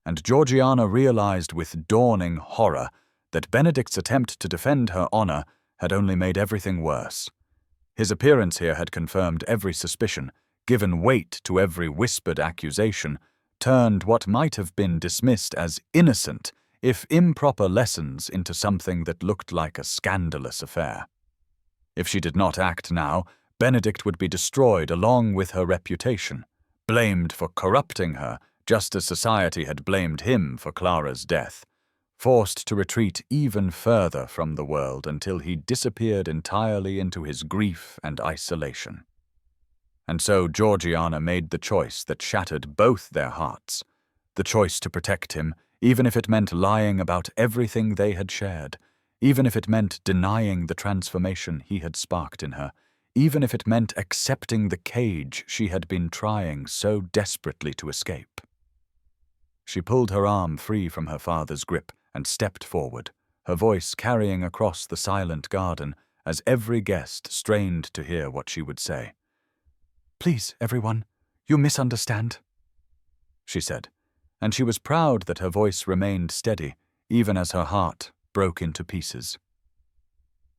Speaker 1: and Georgiana realized with dawning horror that Benedict's attempt to defend her honor had only made everything worse. His appearance here had confirmed every suspicion, given weight to every whispered accusation, turned what might have been dismissed as innocent, if improper lessons, into something that looked like a scandalous affair. If she did not act now, Benedict would be destroyed along with her reputation, blamed for corrupting her, just as society had blamed him for Clara's death, forced to retreat even further from the world until he disappeared entirely into his grief and isolation. And so Georgiana made the choice that shattered both their hearts, the choice to protect him, even if it meant lying about everything they had shared, even if it meant denying the transformation he had sparked in her, even if it meant accepting the cage she had been trying so desperately to escape. She pulled her arm free from her father's grip and stepped forward, her voice carrying across the silent garden as every guest strained to hear what she would say. "Please, everyone, you misunderstand," she said, and she was proud that her voice remained steady, even as her heart broke into pieces.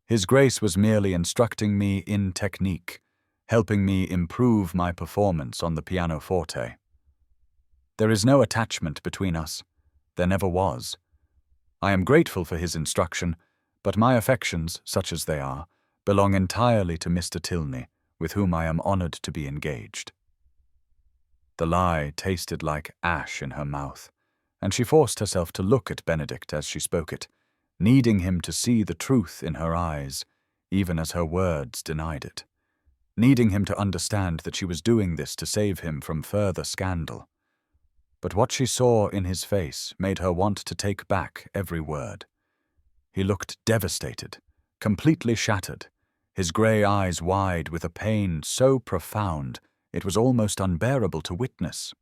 Speaker 1: His Grace was merely instructing me in technique, helping me improve my performance on the pianoforte. There is no attachment between us. There never was. I am grateful for his instruction, but my affections, such as they are, belong entirely to Mr. Tilney, with whom I am honored to be engaged. The lie tasted like ash in her mouth, and she forced herself to look at Benedict as she spoke it, needing him to see the truth in her eyes, even as her words denied it, needing him to understand that she was doing this to save him from further scandal. But what she saw in his face made her want to take back every word. He looked devastated, completely shattered, his grey eyes wide with a pain so profound it was almost unbearable to witness.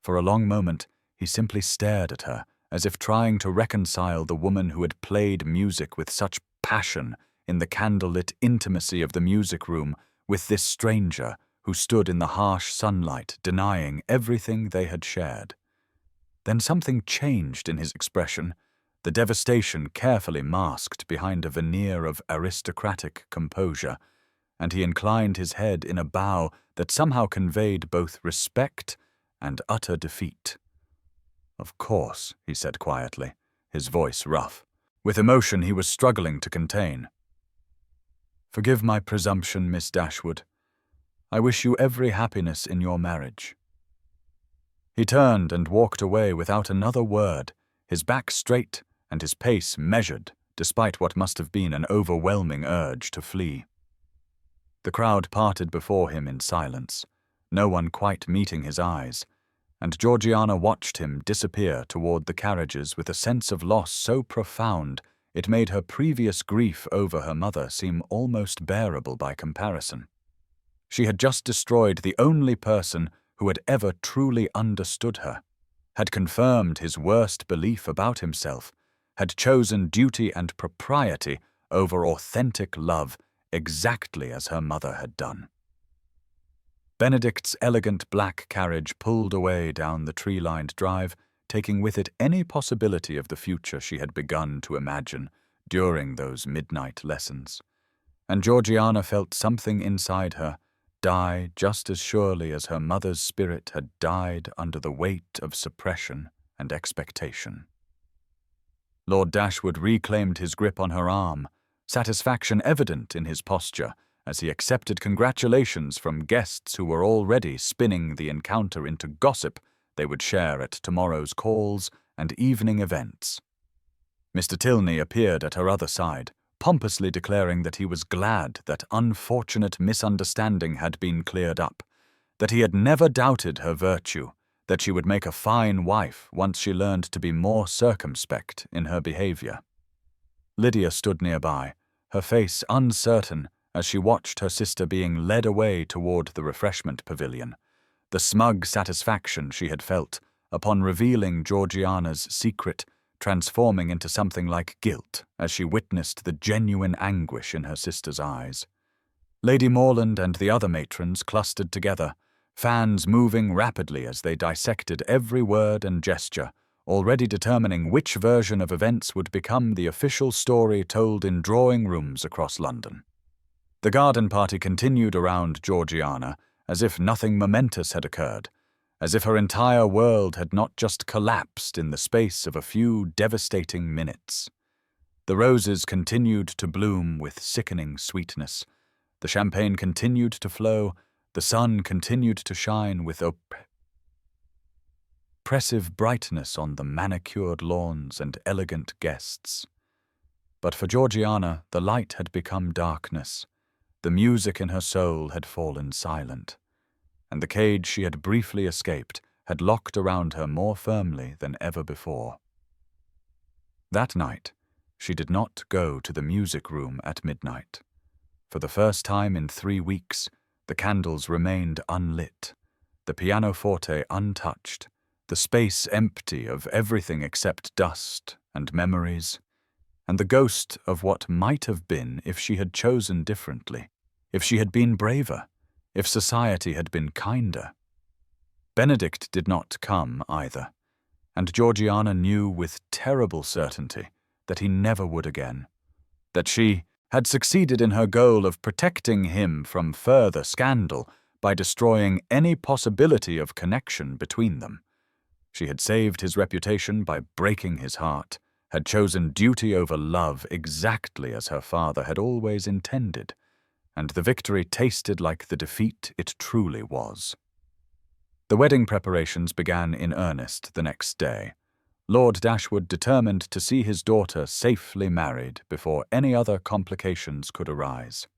Speaker 1: For a long moment, he simply stared at her, as if trying to reconcile the woman who had played music with such passion in the candlelit intimacy of the music room with this stranger who stood in the harsh sunlight denying everything they had shared. Then something changed in his expression, the devastation carefully masked behind a veneer of aristocratic composure, and he inclined his head in a bow that somehow conveyed both respect and utter defeat. "Of course," he said quietly, his voice rough, with emotion he was struggling to contain. "Forgive my presumption, Miss Dashwood. I wish you every happiness in your marriage." He turned and walked away without another word, his back straight and his pace measured, despite what must have been an overwhelming urge to flee. The crowd parted before him in silence, no one quite meeting his eyes, and Georgiana watched him disappear toward the carriages with a sense of loss so profound it made her previous grief over her mother seem almost bearable by comparison. She had just destroyed the only person who had ever truly understood her, had confirmed his worst belief about himself, had chosen duty and propriety over authentic love exactly as her mother had done. Benedict's elegant black carriage pulled away down the tree-lined drive, taking with it any possibility of the future she had begun to imagine during those midnight lessons, and Georgiana felt something inside her die just as surely as her mother's spirit had died under the weight of suppression and expectation. Lord Dashwood reclaimed his grip on her arm, satisfaction evident in his posture as he accepted congratulations from guests who were already spinning the encounter into gossip they would share at tomorrow's calls and evening events. Mr. Tilney appeared at her other side, pompously declaring that he was glad that unfortunate misunderstanding had been cleared up, that he had never doubted her virtue, that she would make a fine wife once she learned to be more circumspect in her behavior. Lydia stood nearby, her face uncertain as she watched her sister being led away toward the refreshment pavilion, the smug satisfaction she had felt upon revealing Georgiana's secret transforming into something like guilt as she witnessed the genuine anguish in her sister's eyes. Lady Morland and the other matrons clustered together, fans moving rapidly as they dissected every word and gesture, already determining which version of events would become the official story told in drawing rooms across London. The garden party continued around Georgiana as if nothing momentous had occurred, as if her entire world had not just collapsed in the space of a few devastating minutes. The roses continued to bloom with sickening sweetness. The champagne continued to flow. The sun continued to shine with oppressive brightness on the manicured lawns and elegant guests. But for Georgiana, the light had become darkness. The music in her soul had fallen silent, and the cage she had briefly escaped had locked around her more firmly than ever before. That night, she did not go to the music room at midnight. For the first time in 3 weeks, the candles remained unlit, the pianoforte untouched, the space empty of everything except dust and memories, and the ghost of what might have been if she had chosen differently, if she had been braver, if society had been kinder. Benedict did not come either, and Georgiana knew with terrible certainty that he never would again, that she had succeeded in her goal of protecting him from further scandal by destroying any possibility of connection between them. She had saved his reputation by breaking his heart, had chosen duty over love exactly as her father had always intended, and the victory tasted like the defeat it truly was. The wedding preparations began in earnest the next day. Lord Dashwood determined to see his daughter safely married before any other complications could arise.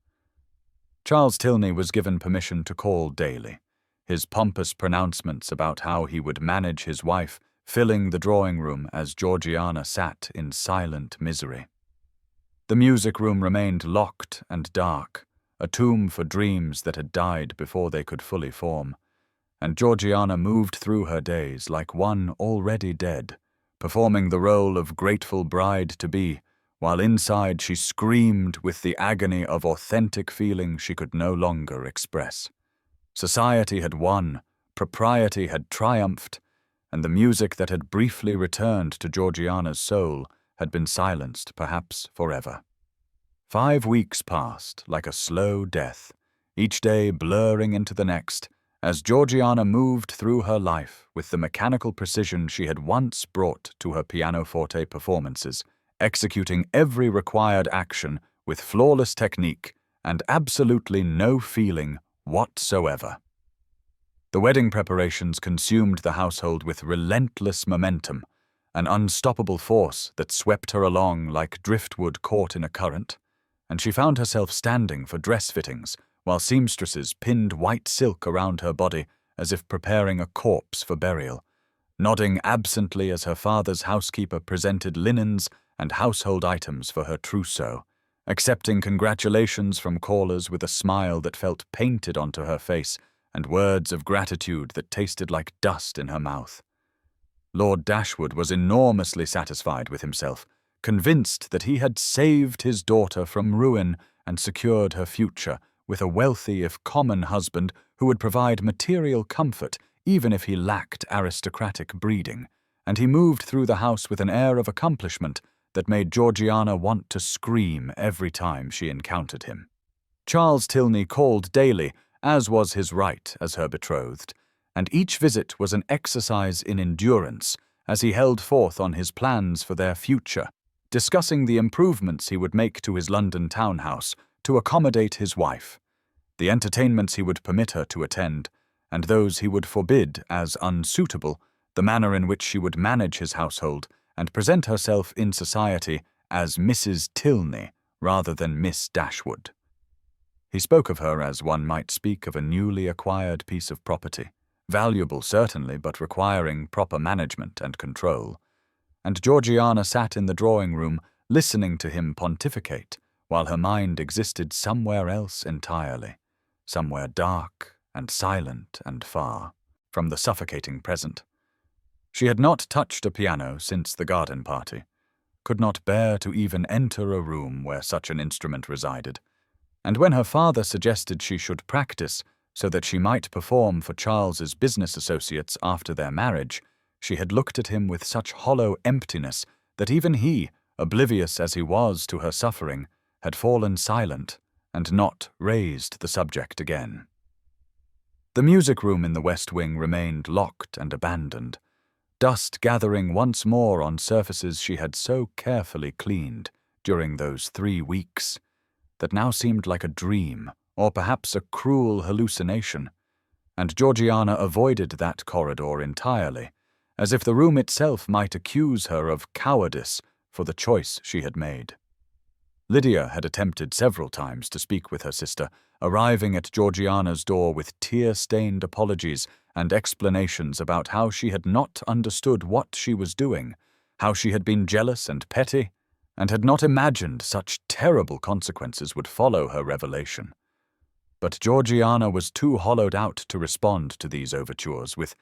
Speaker 1: Charles Tilney was given permission to call daily, his pompous pronouncements about how he would manage his wife filling the drawing-room as Georgiana sat in silent misery. The music room remained locked and dark, a tomb for dreams that had died before they could fully form, and Georgiana moved through her days like one already dead, performing the role of grateful bride-to-be, while inside she screamed with the agony of authentic feeling she could no longer express. Society had won, propriety had triumphed, and the music that had briefly returned to Georgiana's soul had been silenced, perhaps forever. 5 weeks passed like a slow death, each day blurring into the next, as Georgiana moved through her life with the mechanical precision she had once brought to her pianoforte performances, executing every required action with flawless technique and absolutely no feeling whatsoever. The wedding preparations consumed the household with relentless momentum, an unstoppable force that swept her along like driftwood caught in a current, and she found herself standing for dress fittings while seamstresses pinned white silk around her body as if preparing a corpse for burial, nodding absently as her father's housekeeper presented linens and household items for her trousseau, accepting congratulations from callers with a smile that felt painted onto her face and words of gratitude that tasted like dust in her mouth. Lord Dashwood was enormously satisfied with himself, convinced that he had saved his daughter from ruin and secured her future with a wealthy if common husband who would provide material comfort even if he lacked aristocratic breeding, and he moved through the house with an air of accomplishment that made Georgiana want to scream every time she encountered him. Charles Tilney called daily, as was his right as her betrothed, and each visit was an exercise in endurance as he held forth on his plans for their future, discussing the improvements he would make to his London townhouse to accommodate his wife, the entertainments he would permit her to attend, and those he would forbid as unsuitable, the manner in which she would manage his household and present herself in society as Mrs. Tilney rather than Miss Dashwood. He spoke of her as one might speak of a newly acquired piece of property, valuable certainly, but requiring proper management and control. And Georgiana sat in the drawing-room listening to him pontificate, while her mind existed somewhere else entirely, somewhere dark and silent and far from the suffocating present. She had not touched a piano since the garden party, could not bear to even enter a room where such an instrument resided, and when her father suggested she should practice so that she might perform for Charles's business associates after their marriage, she had looked at him with such hollow emptiness that even he, oblivious as he was to her suffering, had fallen silent and not raised the subject again. The music room in the West Wing remained locked and abandoned, dust gathering once more on surfaces she had so carefully cleaned during those 3 weeks, that now seemed like a dream, or perhaps a cruel hallucination, and Georgiana avoided that corridor entirely, as if the room itself might accuse her of cowardice for the choice she had made. Lydia had attempted several times to speak with her sister, arriving at Georgiana's door with tear-stained apologies and explanations about how she had not understood what she was doing, how she had been jealous and petty, and had not imagined such terrible consequences would follow her revelation. But Georgiana was too hollowed out to respond to these overtures with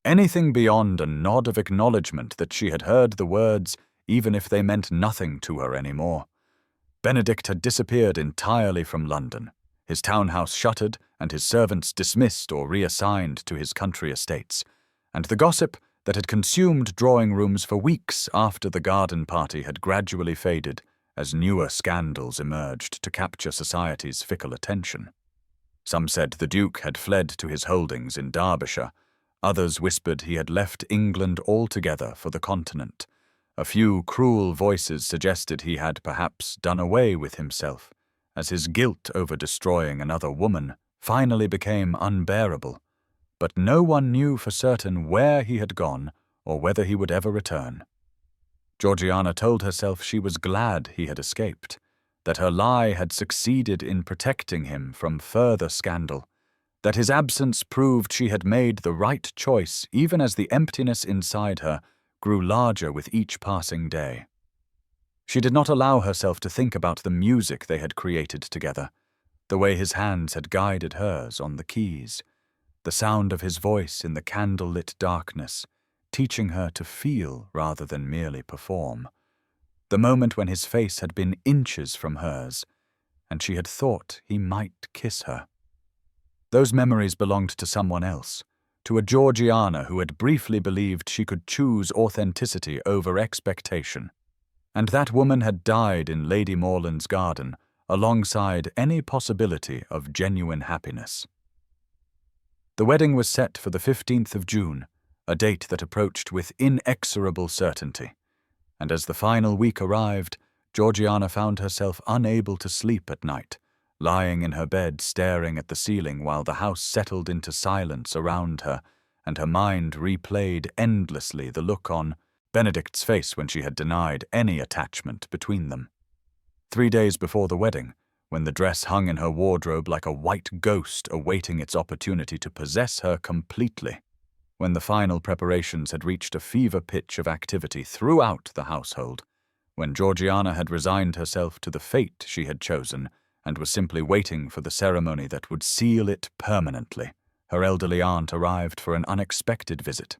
Speaker 1: anything beyond a nod of acknowledgement that she had heard the words, even if they meant nothing to her any more. Benedict had disappeared entirely from London, his townhouse shuttered and his servants dismissed or reassigned to his country estates, and the gossip that had consumed drawing-rooms for weeks after the garden party had gradually faded as newer scandals emerged to capture society's fickle attention. Some said the Duke had fled to his holdings in Derbyshire, others whispered he had left England altogether for the Continent. A few cruel voices suggested he had perhaps done away with himself, as his guilt over destroying another woman finally became unbearable, but no one knew for certain where he had gone or whether he would ever return. Georgiana told herself she was glad he had escaped, that her lie had succeeded in protecting him from further scandal, that his absence proved she had made the right choice even as the emptiness inside her grew larger with each passing day. She did not allow herself to think about the music they had created together, the way his hands had guided hers on the keys, the sound of his voice in the candle-lit darkness, teaching her to feel rather than merely perform, the moment when his face had been inches from hers, and she had thought he might kiss her. Those memories belonged to someone else, to a Georgiana who had briefly believed she could choose authenticity over expectation, and that woman had died in Lady Morland's garden alongside any possibility of genuine happiness. The wedding was set for the 15th of June, a date that approached with inexorable certainty, and as the final week arrived, Georgiana found herself unable to sleep at night, lying in her bed staring at the ceiling while the house settled into silence around her, and her mind replayed endlessly the look on Benedict's face when she had denied any attachment between them. 3 days before the wedding, when the dress hung in her wardrobe like a white ghost awaiting its opportunity to possess her completely, when the final preparations had reached a fever pitch of activity throughout the household, when Georgiana had resigned herself to the fate she had chosen and was simply waiting for the ceremony that would seal it permanently, her elderly aunt arrived for an unexpected visit.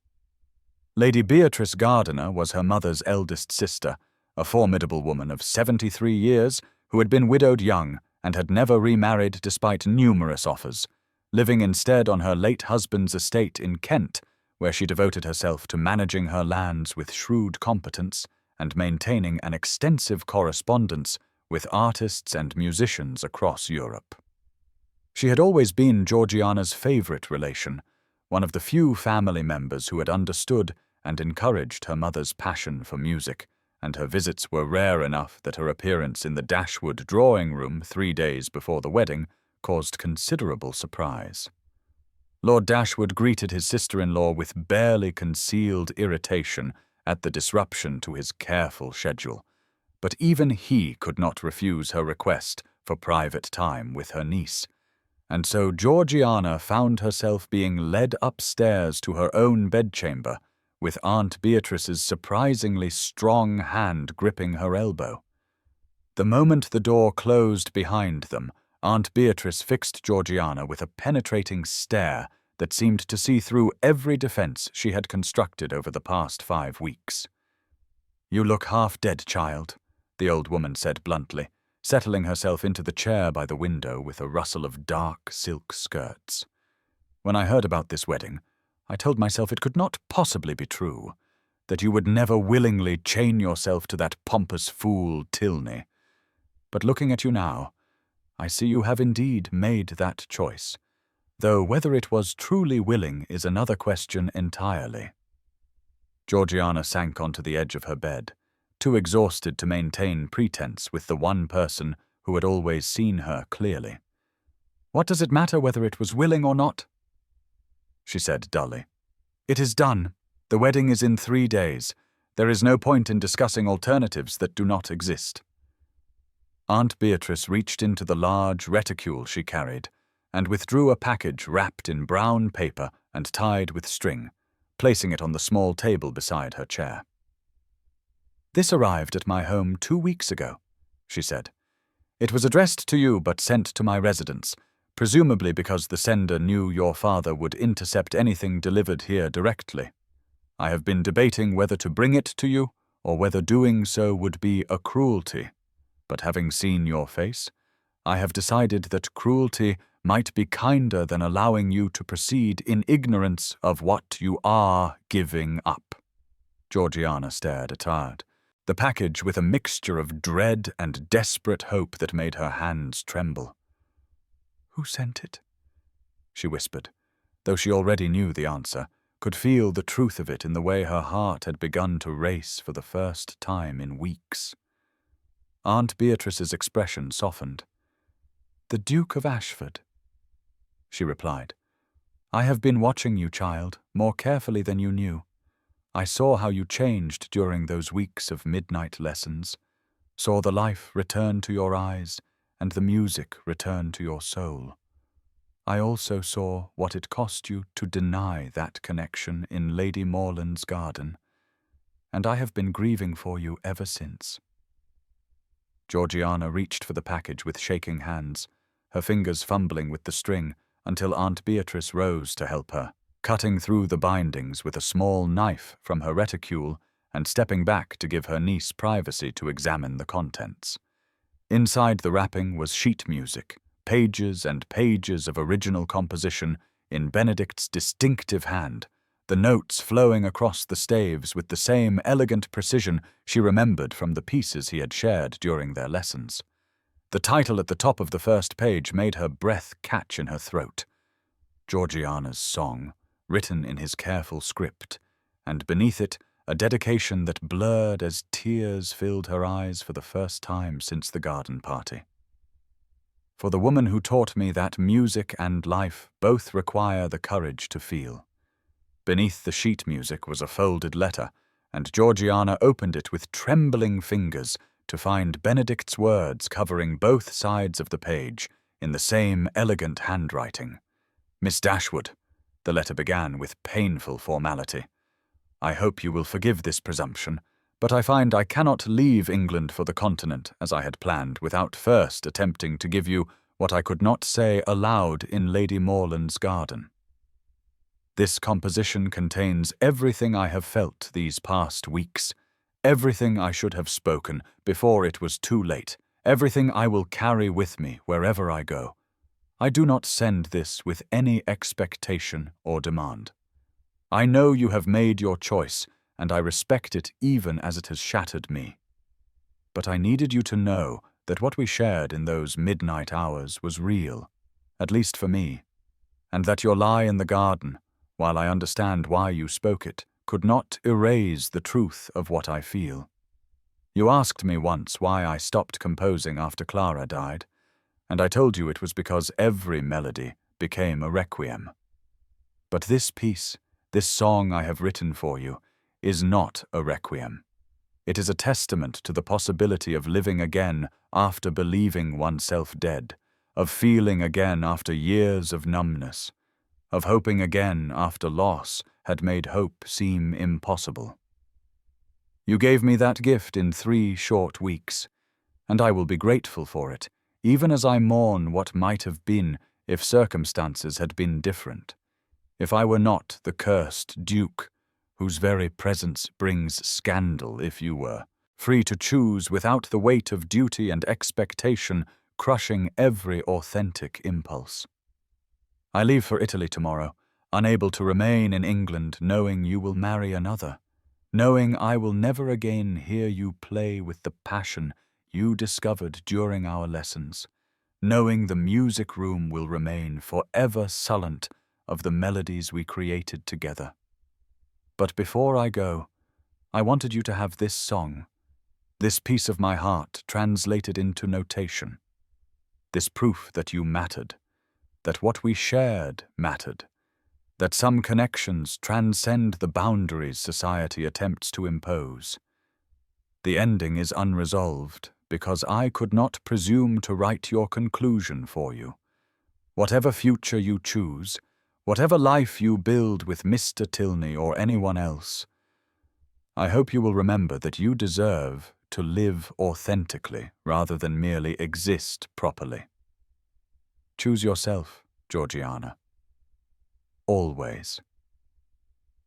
Speaker 1: Lady Beatrice Gardiner was her mother's eldest sister, a formidable woman of 73 years who had been widowed young and had never remarried despite numerous offers, living instead on her late husband's estate in Kent, where she devoted herself to managing her lands with shrewd competence and maintaining an extensive correspondence with artists and musicians across Europe. She had always been Georgiana's favorite relation, one of the few family members who had understood and encouraged her mother's passion for music, and her visits were rare enough that her appearance in the Dashwood drawing-room 3 days before the wedding caused considerable surprise. Lord Dashwood greeted his sister-in-law with barely concealed irritation at the disruption to his careful schedule, but even he could not refuse her request for private time with her niece, and so Georgiana found herself being led upstairs to her own bedchamber, with Aunt Beatrice's surprisingly strong hand gripping her elbow. The moment the door closed behind them, Aunt Beatrice fixed Georgiana with a penetrating stare that seemed to see through every defense she had constructed over the past 5 weeks. "You look half dead, child," the old woman said bluntly, settling herself into the chair by the window with a rustle of dark silk skirts. "When I heard about this wedding, I told myself it could not possibly be true, that you would never willingly chain yourself to that pompous fool Tilney. But looking at you now, I see you have indeed made that choice, though whether it was truly willing is another question entirely." Georgiana sank onto the edge of her bed, too exhausted to maintain pretense with the one person who had always seen her clearly. "What does it matter whether it was willing or not?" she said dully. "It is done. The wedding is in 3 days. There is no point in discussing alternatives that do not exist." Aunt Beatrice reached into the large reticule she carried and withdrew a package wrapped in brown paper and tied with string, placing it on the small table beside her chair. "This arrived at my home 2 weeks ago," she said. "It was addressed to you but sent to my residence, presumably because the sender knew your father would intercept anything delivered here directly. I have been debating whether to bring it to you or whether doing so would be a cruelty, but having seen your face, I have decided that cruelty might be kinder than allowing you to proceed in ignorance of what you are giving up." Georgiana stared attired, the package with a mixture of dread and desperate hope that made her hands tremble. "Who sent it?" she whispered, though she already knew the answer, could feel the truth of it in the way her heart had begun to race for the first time in weeks. Aunt Beatrice's expression softened. "The Duke of Ashford," she replied. "I have been watching you, child, more carefully than you knew. I saw how you changed during those weeks of midnight lessons, saw the life return to your eyes and the music return to your soul. I also saw what it cost you to deny that connection in Lady Morland's garden, and I have been grieving for you ever since." Georgiana reached for the package with shaking hands, her fingers fumbling with the string until Aunt Beatrice rose to help her, cutting through the bindings with a small knife from her reticule and stepping back to give her niece privacy to examine the contents. Inside the wrapping was sheet music, pages and pages of original composition in Benedict's distinctive hand, the notes flowing across the staves with the same elegant precision she remembered from the pieces he had shared during their lessons. The title at the top of the first page made her breath catch in her throat. Georgiana's Song, written in his careful script, and beneath it a dedication that blurred as tears filled her eyes for the first time since the garden party. "For the woman who taught me that music and life both require the courage to feel." Beneath the sheet music was a folded letter, and Georgiana opened it with trembling fingers to find Benedict's words covering both sides of the page in the same elegant handwriting. "Miss Dashwood," the letter began with painful formality, "I hope you will forgive this presumption, but I find I cannot leave England for the continent as I had planned without first attempting to give you what I could not say aloud in Lady Morland's garden. This composition contains everything I have felt these past weeks, everything I should have spoken before it was too late, everything I will carry with me wherever I go. I do not send this with any expectation or demand. I know you have made your choice, and I respect it even as it has shattered me. But I needed you to know that what we shared in those midnight hours was real, at least for me, and that your lie in the garden, while I understand why you spoke it, could not erase the truth of what I feel. You asked me once why I stopped composing after Clara died, and I told you it was because every melody became a requiem. But this piece, this song I have written for you, is not a requiem. It is a testament to the possibility of living again after believing oneself dead, of feeling again after years of numbness, of hoping again after loss had made hope seem impossible. You gave me that gift in 3 short weeks, and I will be grateful for it, even as I mourn what might have been if circumstances had been different, if I were not the cursed Duke, whose very presence brings scandal if you were, free to choose without the weight of duty and expectation crushing every authentic impulse. I leave for Italy tomorrow, unable to remain in England, knowing you will marry another, knowing I will never again hear you play with the passion you discovered during our lessons, knowing the music room will remain forever sullant of the melodies we created together. But before I go, I wanted you to have this song, this piece of my heart translated into notation, this proof that you mattered, that what we shared mattered, that some connections transcend the boundaries society attempts to impose. The ending is unresolved because I could not presume to write your conclusion for you. Whatever future you choose, whatever life you build with Mr. Tilney or anyone else, I hope you will remember that you deserve to live authentically rather than merely exist properly. Choose yourself, Georgiana. Always.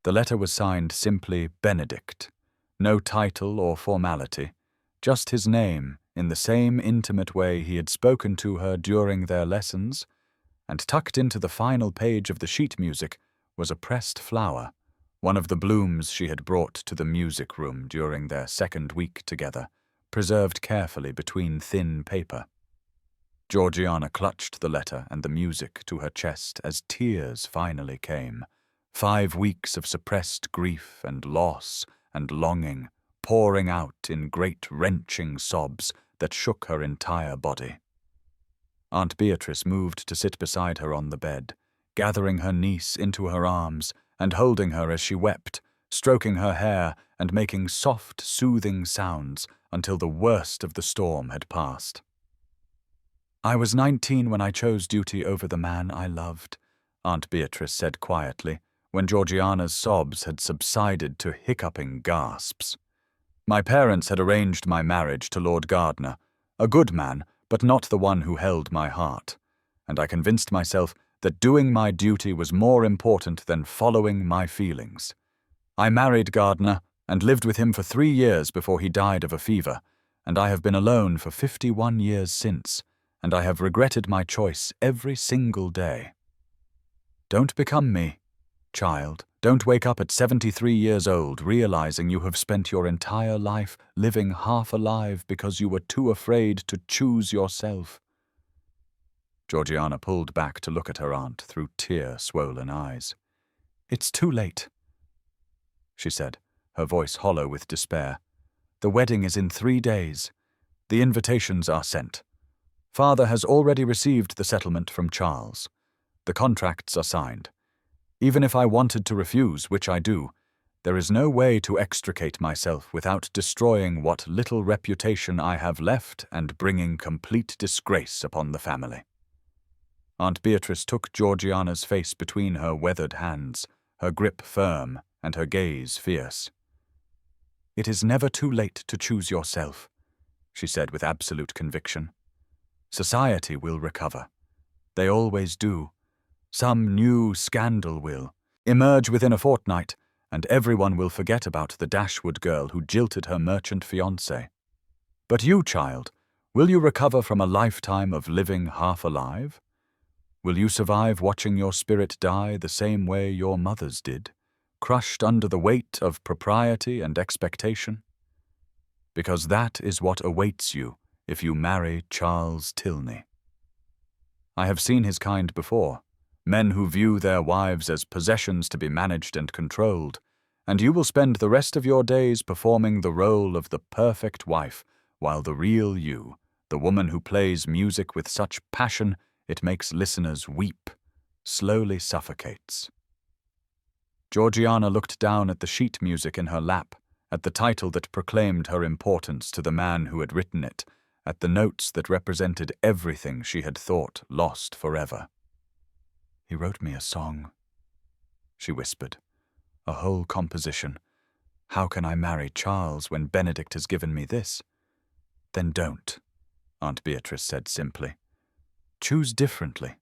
Speaker 1: The letter was signed simply Benedict, no title or formality, just his name in the same intimate way he had spoken to her during their lessons, and tucked into the final page of the sheet music was a pressed flower, one of the blooms she had brought to the music room during their 2nd week together, preserved carefully between thin paper. Georgiana clutched the letter and the music to her chest as tears finally came, 5 weeks of suppressed grief and loss and longing pouring out in great wrenching sobs that shook her entire body. Aunt Beatrice moved to sit beside her on the bed, gathering her niece into her arms and holding her as she wept, stroking her hair and making soft, soothing sounds until the worst of the storm had passed. I was 19 when I chose duty over the man I loved, Aunt Beatrice said quietly, when Georgiana's sobs had subsided to hiccuping gasps. My parents had arranged my marriage to Lord Gardner, a good man, but not the one who held my heart, and I convinced myself that doing my duty was more important than following my feelings. I married Gardner and lived with him for 3 years before he died of a fever, and I have been alone for 51 years since, and I have regretted my choice every single day. Don't become me, child. Don't wake up at 73 years old realizing you have spent your entire life living half alive because you were too afraid to choose yourself. Georgiana pulled back to look at her aunt through tear-swollen eyes. It's too late, she said, her voice hollow with despair. The wedding is in 3 days. The invitations are sent. Father has already received the settlement from Charles. The contracts are signed. Even if I wanted to refuse, which I do, there is no way to extricate myself without destroying what little reputation I have left and bringing complete disgrace upon the family. Aunt Beatrice took Georgiana's face between her weathered hands, her grip firm and her gaze fierce. It is never too late to choose yourself, she said with absolute conviction. Society will recover. They always do. Some new scandal will emerge within a fortnight, and everyone will forget about the Dashwood girl who jilted her merchant fiancé. But you, child, will you recover from a lifetime of living half alive? Will you survive watching your spirit die the same way your mother's did, crushed under the weight of propriety and expectation? Because that is what awaits you if you marry Charles Tilney. I have seen his kind before, men who view their wives as possessions to be managed and controlled, and you will spend the rest of your days performing the role of the perfect wife, while the real you, the woman who plays music with such passion it makes listeners weep, slowly suffocates. Georgiana looked down at the sheet music in her lap, at the title that proclaimed her importance to the man who had written it, at the notes that represented everything she had thought lost forever. "He wrote me a song," she whispered. "A whole composition. How can I marry Charles when Benedict has given me this?" "Then don't," Aunt Beatrice said simply. "Choose differently.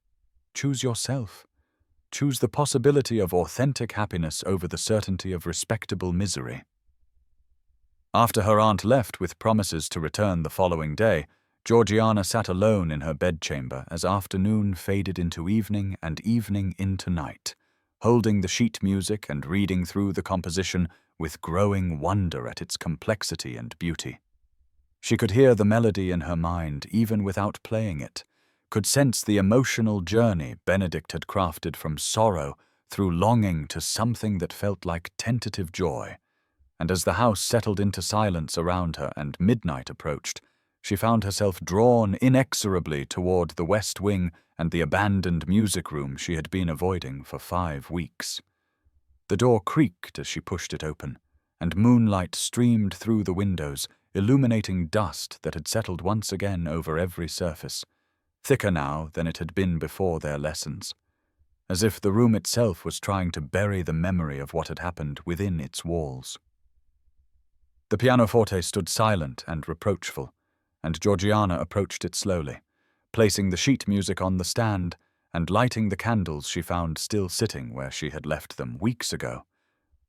Speaker 1: Choose yourself. Choose the possibility of authentic happiness over the certainty of respectable misery." After her aunt left with promises to return the following day, Georgiana sat alone in her bedchamber as afternoon faded into evening and evening into night, holding the sheet music and reading through the composition with growing wonder at its complexity and beauty. She could hear the melody in her mind even without playing it, could sense the emotional journey Benedict had crafted from sorrow through longing to something that felt like tentative joy. And as the house settled into silence around her and midnight approached, she found herself drawn inexorably toward the west wing and the abandoned music room she had been avoiding for 5 weeks. The door creaked as she pushed it open, and moonlight streamed through the windows, illuminating dust that had settled once again over every surface, thicker now than it had been before their lessons, as if the room itself was trying to bury the memory of what had happened within its walls. The pianoforte stood silent and reproachful, and Georgiana approached it slowly, placing the sheet music on the stand and lighting the candles she found still sitting where she had left them weeks ago.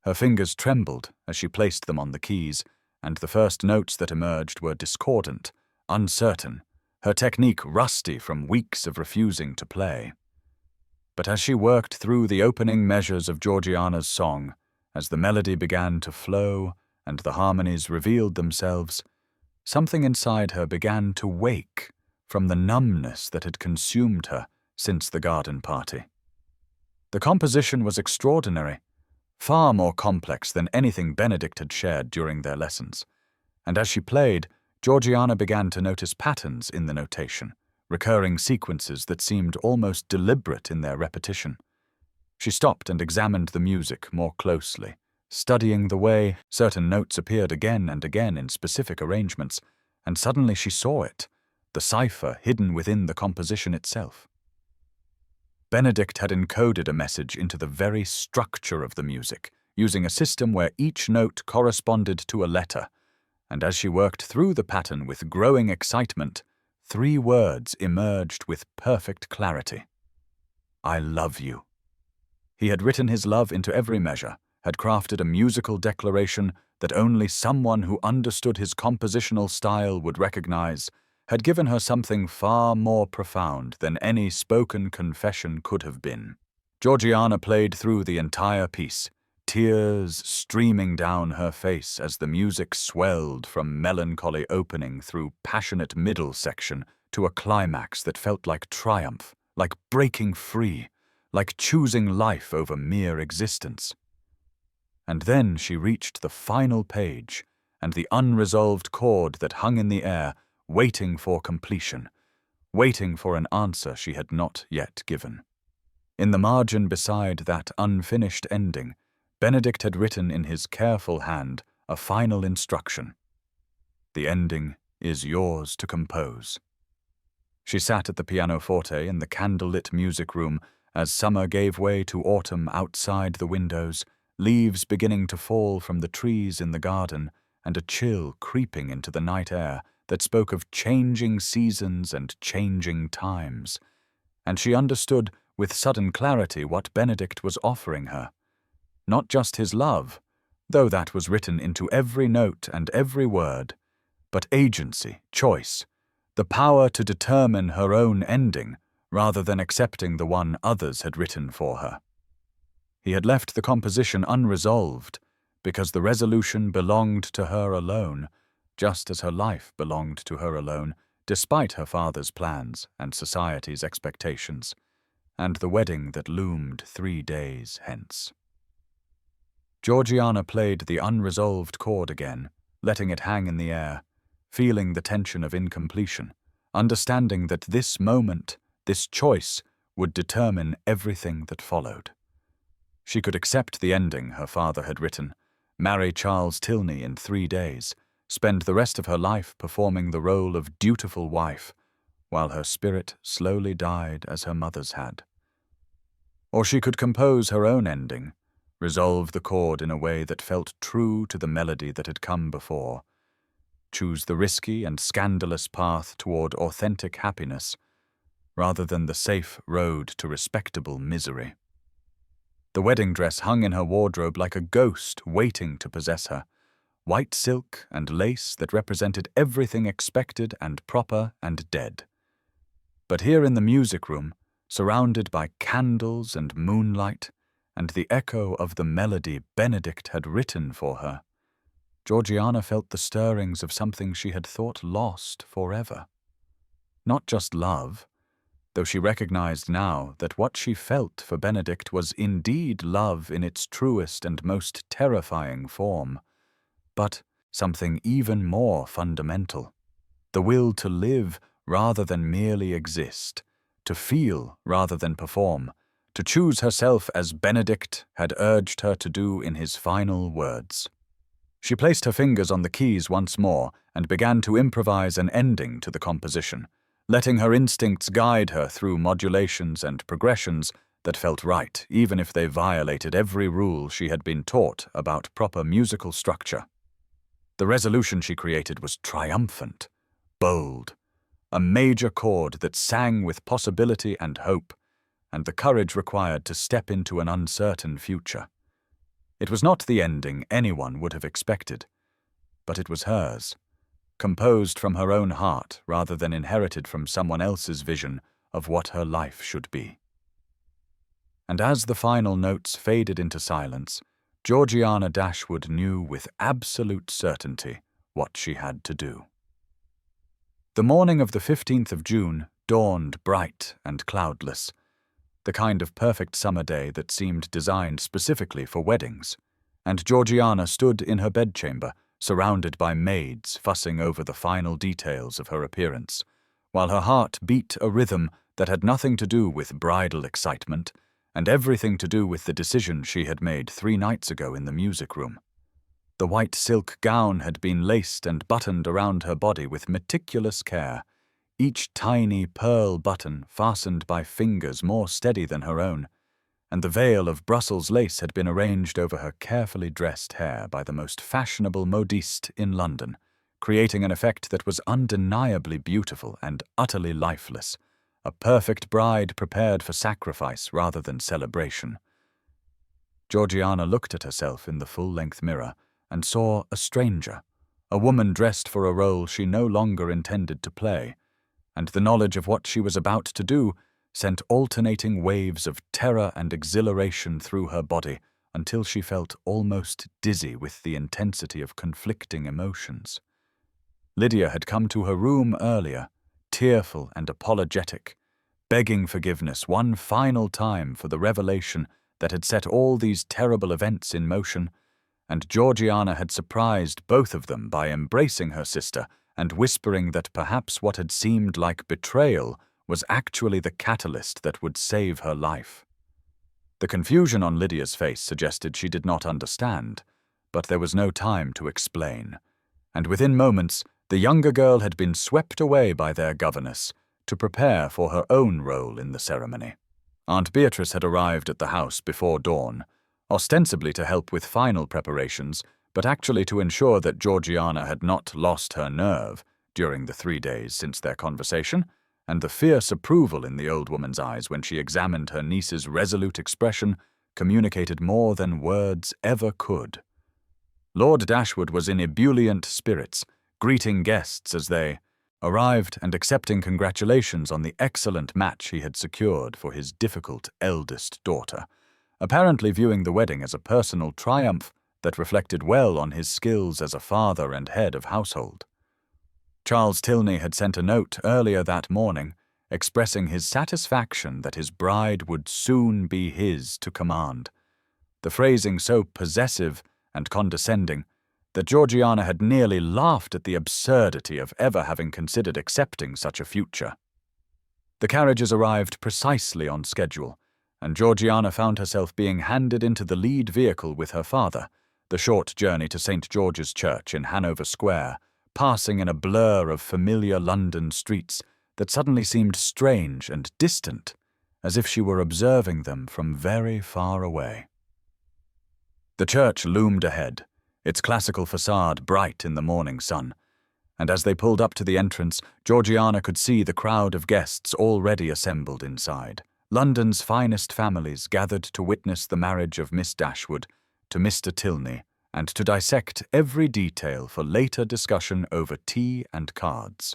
Speaker 1: Her fingers trembled as she placed them on the keys, and the first notes that emerged were discordant, uncertain, her technique rusty from weeks of refusing to play. But as she worked through the opening measures of Georgiana's song, as the melody began to flow and the harmonies revealed themselves, something inside her began to wake from the numbness that had consumed her since the garden party. The composition was extraordinary, far more complex than anything Benedict had shared during their lessons, and as she played, Georgiana began to notice patterns in the notation, recurring sequences that seemed almost deliberate in their repetition. She stopped and examined the music more closely, studying the way certain notes appeared again and again in specific arrangements, and suddenly she saw it, the cipher hidden within the composition itself. Benedict had encoded a message into the very structure of the music, using a system where each note corresponded to a letter, and as she worked through the pattern with growing excitement, 3 words emerged with perfect clarity. "I love you." He had written his love into every measure, had crafted a musical declaration that only someone who understood his compositional style would recognize, had given her something far more profound than any spoken confession could have been. Georgiana played through the entire piece, tears streaming down her face as the music swelled from melancholy opening through passionate middle section to a climax that felt like triumph, like breaking free, like choosing life over mere existence. And then she reached the final page, and the unresolved chord that hung in the air, waiting for completion, waiting for an answer she had not yet given. In the margin beside that unfinished ending, Benedict had written in his careful hand a final instruction. "The ending is yours to compose." She sat at the pianoforte in the candlelit music room as summer gave way to autumn outside the windows, leaves beginning to fall from the trees in the garden, and a chill creeping into the night air that spoke of changing seasons and changing times. And she understood with sudden clarity what Benedict was offering her. Not just his love, though that was written into every note and every word, but agency, choice, the power to determine her own ending rather than accepting the one others had written for her. He had left the composition unresolved because the resolution belonged to her alone, just as her life belonged to her alone, despite her father's plans and society's expectations, and the wedding that loomed 3 days hence. Georgiana played the unresolved chord again, letting it hang in the air, feeling the tension of incompletion, understanding that this moment, this choice, would determine everything that followed. She could accept the ending her father had written, marry Charles Tilney in 3 days, spend the rest of her life performing the role of dutiful wife, while her spirit slowly died as her mother's had. Or she could compose her own ending, resolve the chord in a way that felt true to the melody that had come before, choose the risky and scandalous path toward authentic happiness, rather than the safe road to respectable misery. The wedding dress hung in her wardrobe like a ghost waiting to possess her, white silk and lace that represented everything expected and proper and dead. But here in the music room, surrounded by candles and moonlight, and the echo of the melody Benedict had written for her, Georgiana felt the stirrings of something she had thought lost forever. Not just love, though she recognized now that what she felt for Benedict was indeed love in its truest and most terrifying form, but something even more fundamental, the will to live rather than merely exist, to feel rather than perform, to choose herself as Benedict had urged her to do in his final words. She placed her fingers on the keys once more and began to improvise an ending to the composition, letting her instincts guide her through modulations and progressions that felt right, even if they violated every rule she had been taught about proper musical structure. The resolution she created was triumphant, bold, a major chord that sang with possibility and hope, and the courage required to step into an uncertain future. It was not the ending anyone would have expected, but it was hers, composed from her own heart rather than inherited from someone else's vision of what her life should be. And as the final notes faded into silence, Georgiana Dashwood knew with absolute certainty what she had to do. The morning of the 15th of June dawned bright and cloudless, the kind of perfect summer day that seemed designed specifically for weddings, and Georgiana stood in her bedchamber, surrounded by maids fussing over the final details of her appearance, while her heart beat a rhythm that had nothing to do with bridal excitement and everything to do with the decision she had made 3 nights ago in the music room. The white silk gown had been laced and buttoned around her body with meticulous care, each tiny pearl button fastened by fingers more steady than her own, and the veil of Brussels lace had been arranged over her carefully dressed hair by the most fashionable modiste in London, creating an effect that was undeniably beautiful and utterly lifeless, a perfect bride prepared for sacrifice rather than celebration. Georgiana looked at herself in the full-length mirror and saw a stranger, a woman dressed for a role she no longer intended to play, and the knowledge of what she was about to do sent alternating waves of terror and exhilaration through her body until she felt almost dizzy with the intensity of conflicting emotions. Lydia had come to her room earlier, tearful and apologetic, begging forgiveness one final time for the revelation that had set all these terrible events in motion, and Georgiana had surprised both of them by embracing her sister and whispering that perhaps what had seemed like betrayal was actually the catalyst that would save her life. The confusion on Lydia's face suggested she did not understand, but there was no time to explain, and within moments the younger girl had been swept away by their governess to prepare for her own role in the ceremony. Aunt Beatrice had arrived at the house before dawn, ostensibly to help with final preparations, but actually to ensure that Georgiana had not lost her nerve during the 3 days since their conversation, and the fierce approval in the old woman's eyes when she examined her niece's resolute expression communicated more than words ever could. Lord Dashwood was in ebullient spirits, greeting guests as they arrived and accepting congratulations on the excellent match he had secured for his difficult eldest daughter, apparently viewing the wedding as a personal triumph that reflected well on his skills as a father and head of household. Charles Tilney had sent a note earlier that morning expressing his satisfaction that his bride would soon be his to command, the phrasing so possessive and condescending that Georgiana had nearly laughed at the absurdity of ever having considered accepting such a future. The carriages arrived precisely on schedule, and Georgiana found herself being handed into the lead vehicle with her father, the short journey to St. George's Church in Hanover Square, passing in a blur of familiar London streets that suddenly seemed strange and distant, as if she were observing them from very far away. The church loomed ahead, its classical facade bright in the morning sun, and as they pulled up to the entrance, Georgiana could see the crowd of guests already assembled inside. London's finest families gathered to witness the marriage of Miss Dashwood to Mr. Tilney, and to dissect every detail for later discussion over tea and cards.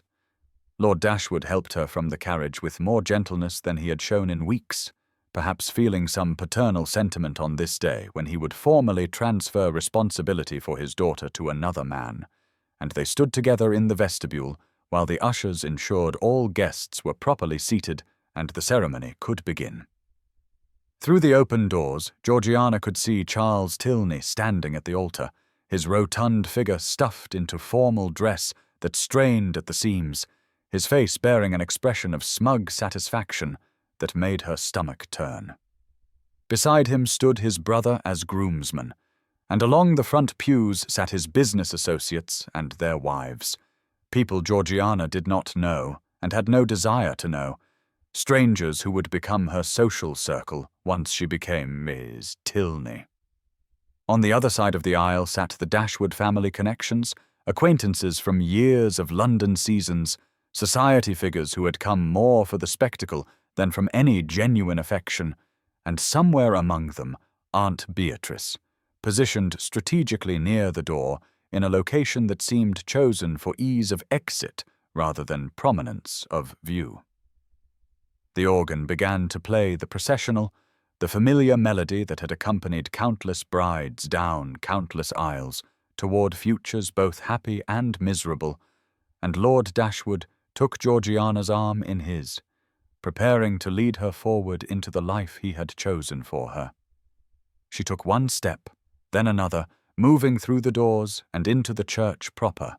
Speaker 1: Lord Dashwood helped her from the carriage with more gentleness than he had shown in weeks, perhaps feeling some paternal sentiment on this day when he would formally transfer responsibility for his daughter to another man, and they stood together in the vestibule while the ushers ensured all guests were properly seated and the ceremony could begin. Through the open doors, Georgiana could see Charles Tilney standing at the altar, his rotund figure stuffed into formal dress that strained at the seams, his face bearing an expression of smug satisfaction that made her stomach turn. Beside him stood his brother as groomsman, and along the front pews sat his business associates and their wives, people Georgiana did not know and had no desire to know, strangers who would become her social circle once she became Miss Tilney. On the other side of the aisle sat the Dashwood family connections, acquaintances from years of London seasons, society figures who had come more for the spectacle than from any genuine affection, and somewhere among them Aunt Beatrice, positioned strategically near the door in a location that seemed chosen for ease of exit rather than prominence of view. The organ began to play the processional, the familiar melody that had accompanied countless brides down countless aisles toward futures both happy and miserable, and Lord Dashwood took Georgiana's arm in his, preparing to lead her forward into the life he had chosen for her. She took one step, then another, moving through the doors and into the church proper,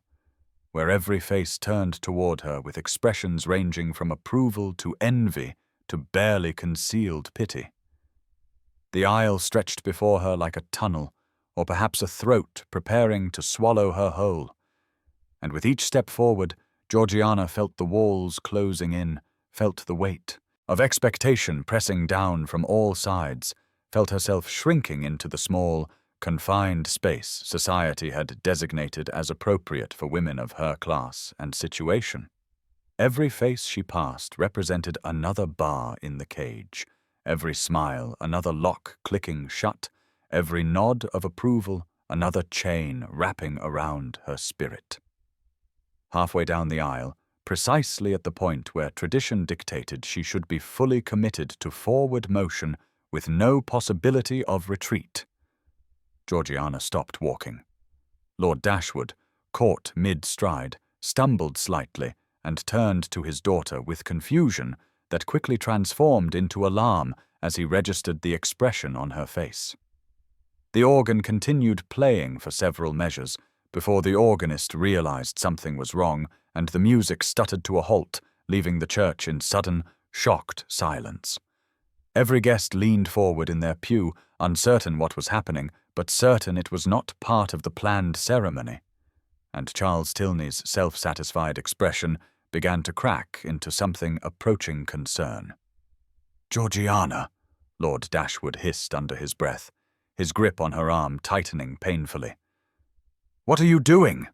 Speaker 1: where every face turned toward her with expressions ranging from approval to envy to barely concealed pity. The aisle stretched before her like a tunnel, or perhaps a throat preparing to swallow her whole, and with each step forward, Georgiana felt the walls closing in, felt the weight of expectation pressing down from all sides, felt herself shrinking into the small, confined space society had designated as appropriate for women of her class and situation. Every face she passed represented another bar in the cage, every smile another lock clicking shut, every nod of approval another chain wrapping around her spirit. Halfway down the aisle, precisely at the point where tradition dictated she should be fully committed to forward motion with no possibility of retreat, Georgiana stopped walking. Lord Dashwood, caught mid-stride, stumbled slightly and turned to his daughter with confusion that quickly transformed into alarm as he registered the expression on her face. The organ continued playing for several measures before the organist realized something was wrong and the music stuttered to a halt, leaving the church in sudden, shocked silence. Every guest leaned forward in their pew, uncertain what was happening, but certain it was not part of the planned ceremony, and Charles Tilney's self-satisfied expression began to crack into something approaching concern. "Georgiana," Lord Dashwood hissed under his breath, his grip on her arm tightening painfully. "What are you doing?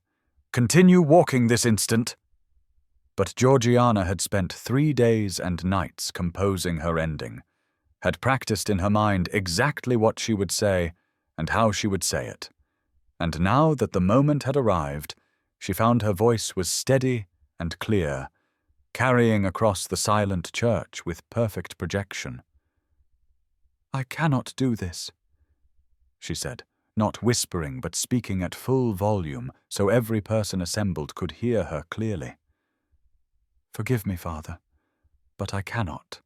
Speaker 1: Continue walking this instant." But Georgiana had spent 3 days and nights composing her ending, had practiced in her mind exactly what she would say and how she would say it, and now that the moment had arrived, she found her voice was steady and clear, carrying across the silent church with perfect projection. "I cannot do this," she said, not whispering but speaking at full volume so every person assembled could hear her clearly. "Forgive me, Father, but I cannot."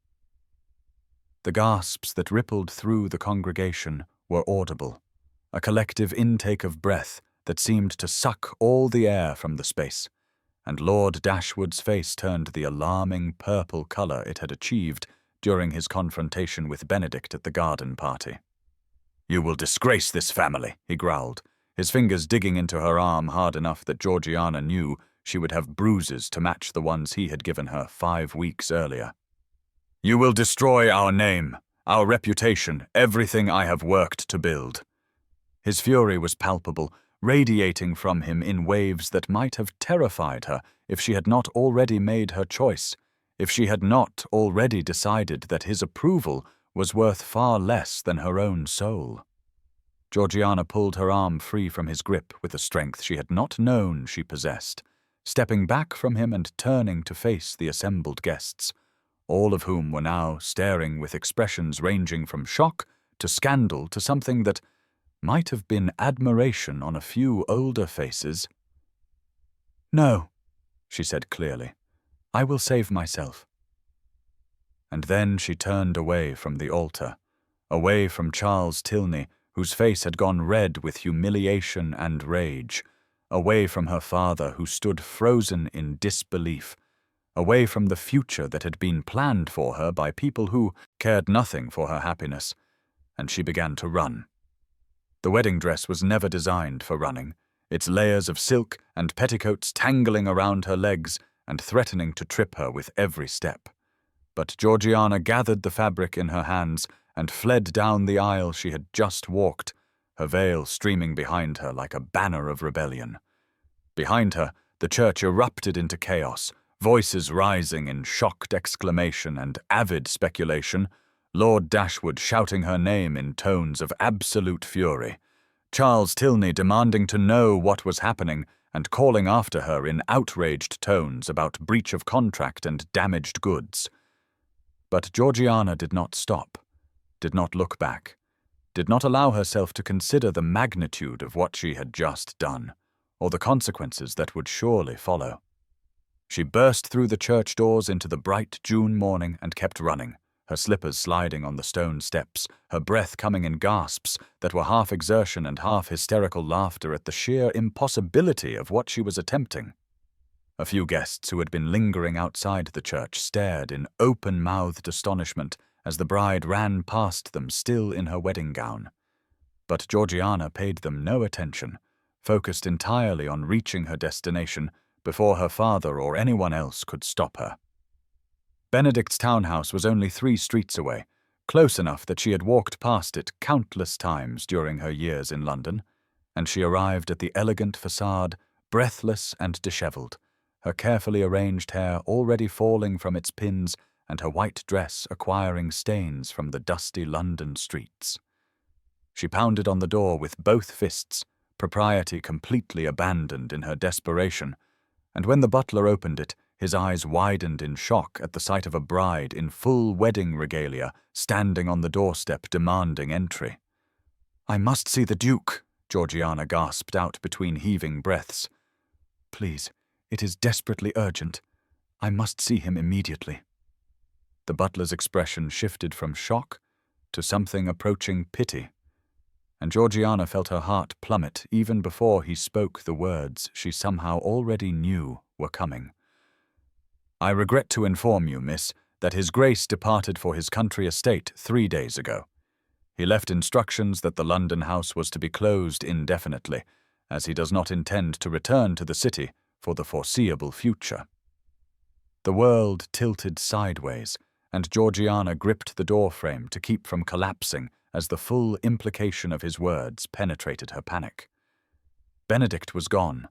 Speaker 1: The gasps that rippled through the congregation were audible, a collective intake of breath that seemed to suck all the air from the space, and Lord Dashwood's face turned the alarming purple colour it had achieved during his confrontation with Benedict at the garden party. "You will disgrace this family," he growled, his fingers digging into her arm hard enough that Georgiana knew she would have bruises to match the ones he had given her 5 weeks earlier. "You will destroy our name, our reputation, everything I have worked to build." His fury was palpable, radiating from him in waves that might have terrified her if she had not already made her choice, if she had not already decided that his approval was worth far less than her own soul. Georgiana pulled her arm free from his grip with a strength she had not known she possessed, stepping back from him and turning to face the assembled guests, all of whom were now staring with expressions ranging from shock to scandal to something that might have been admiration on a few older faces. "No," she said clearly. "I will save myself." And then she turned away from the altar, away from Charles Tilney, whose face had gone red with humiliation and rage, away from her father who stood frozen in disbelief, away from the future that had been planned for her by people who cared nothing for her happiness, and she began to run. The wedding dress was never designed for running, its layers of silk and petticoats tangling around her legs and threatening to trip her with every step. But Georgiana gathered the fabric in her hands and fled down the aisle she had just walked, her veil streaming behind her like a banner of rebellion. Behind her, the church erupted into chaos, voices rising in shocked exclamation and avid speculation, Lord Dashwood shouting her name in tones of absolute fury, Charles Tilney demanding to know what was happening and calling after her in outraged tones about breach of contract and damaged goods. But Georgiana did not stop, did not look back, did not allow herself to consider the magnitude of what she had just done, or the consequences that would surely follow. She burst through the church doors into the bright June morning and kept running, her slippers sliding on the stone steps, her breath coming in gasps that were half exertion and half hysterical laughter at the sheer impossibility of what she was attempting. A few guests who had been lingering outside the church stared in open-mouthed astonishment as the bride ran past them still in her wedding gown. But Georgiana paid them no attention, focused entirely on reaching her destination before her father or anyone else could stop her. Benedict's townhouse was only 3 streets away, close enough that she had walked past it countless times during her years in London, and she arrived at the elegant facade, breathless and dishevelled, her carefully arranged hair already falling from its pins and her white dress acquiring stains from the dusty London streets. She pounded on the door with both fists, propriety completely abandoned in her desperation, and when the butler opened it, his eyes widened in shock at the sight of a bride in full wedding regalia standing on the doorstep demanding entry. "I must see the Duke," Georgiana gasped out between heaving breaths. "Please, it is desperately urgent. I must see him immediately." The butler's expression shifted from shock to something approaching pity, and Georgiana felt her heart plummet even before he spoke the words she somehow already knew were coming. "I regret to inform you, miss, that His Grace departed for his country estate 3 days ago. He left instructions that the London house was to be closed indefinitely, as he does not intend to return to the city for the foreseeable future." The world tilted sideways, and Georgiana gripped the doorframe to keep from collapsing as the full implication of his words penetrated her panic. Benedict was gone,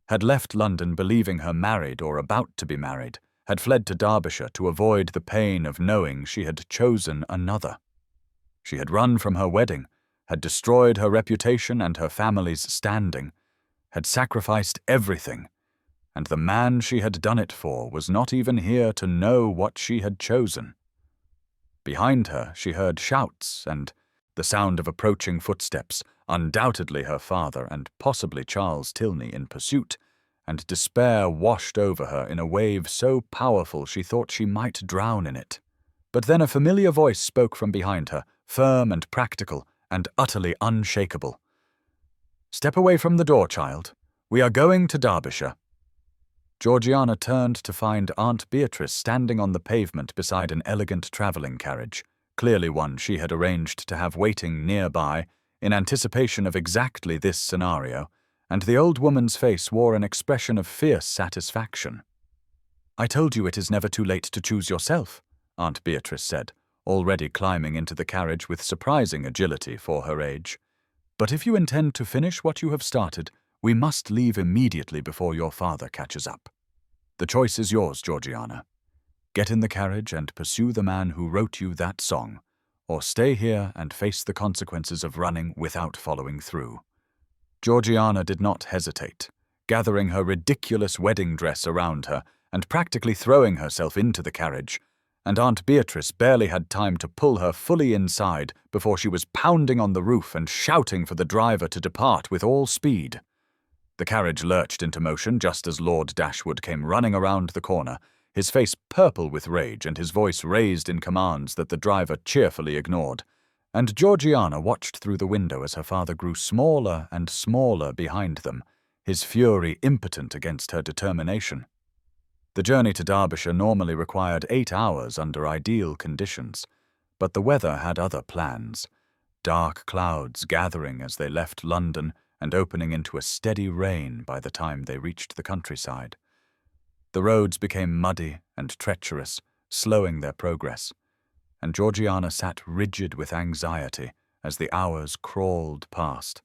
Speaker 1: had left London believing her married or about to be married, had fled to Derbyshire to avoid the pain of knowing she had chosen another. She had run from her wedding, had destroyed her reputation and her family's standing, had sacrificed everything, and the man she had done it for was not even here to know what she had chosen. Behind her she heard shouts and the sound of approaching footsteps, undoubtedly her father and possibly Charles Tilney in pursuit, and despair washed over her in a wave so powerful she thought she might drown in it. But then a familiar voice spoke from behind her, firm and practical and utterly unshakable. "Step away from the door, child. We are going to Derbyshire." Georgiana turned to find Aunt Beatrice standing on the pavement beside an elegant travelling carriage, clearly one she had arranged to have waiting nearby in anticipation of exactly this scenario, and the old woman's face wore an expression of fierce satisfaction. "I told you it is never too late to choose yourself," Aunt Beatrice said, already climbing into the carriage with surprising agility for her age. "But if you intend to finish what you have started, we must leave immediately before your father catches up. The choice is yours, Georgiana. Get in the carriage and pursue the man who wrote you that song, or stay here and face the consequences of running without following through." Georgiana did not hesitate, gathering her ridiculous wedding dress around her and practically throwing herself into the carriage, and Aunt Beatrice barely had time to pull her fully inside before she was pounding on the roof and shouting for the driver to depart with all speed. The carriage lurched into motion just as Lord Dashwood came running around the corner, his face purple with rage and his voice raised in commands that the driver cheerfully ignored, and Georgiana watched through the window as her father grew smaller and smaller behind them, his fury impotent against her determination. The journey to Derbyshire normally required 8 hours under ideal conditions, but the weather had other plans, dark clouds gathering as they left London and opening into a steady rain by the time they reached the countryside. The roads became muddy and treacherous, slowing their progress, and Georgiana sat rigid with anxiety as the hours crawled past,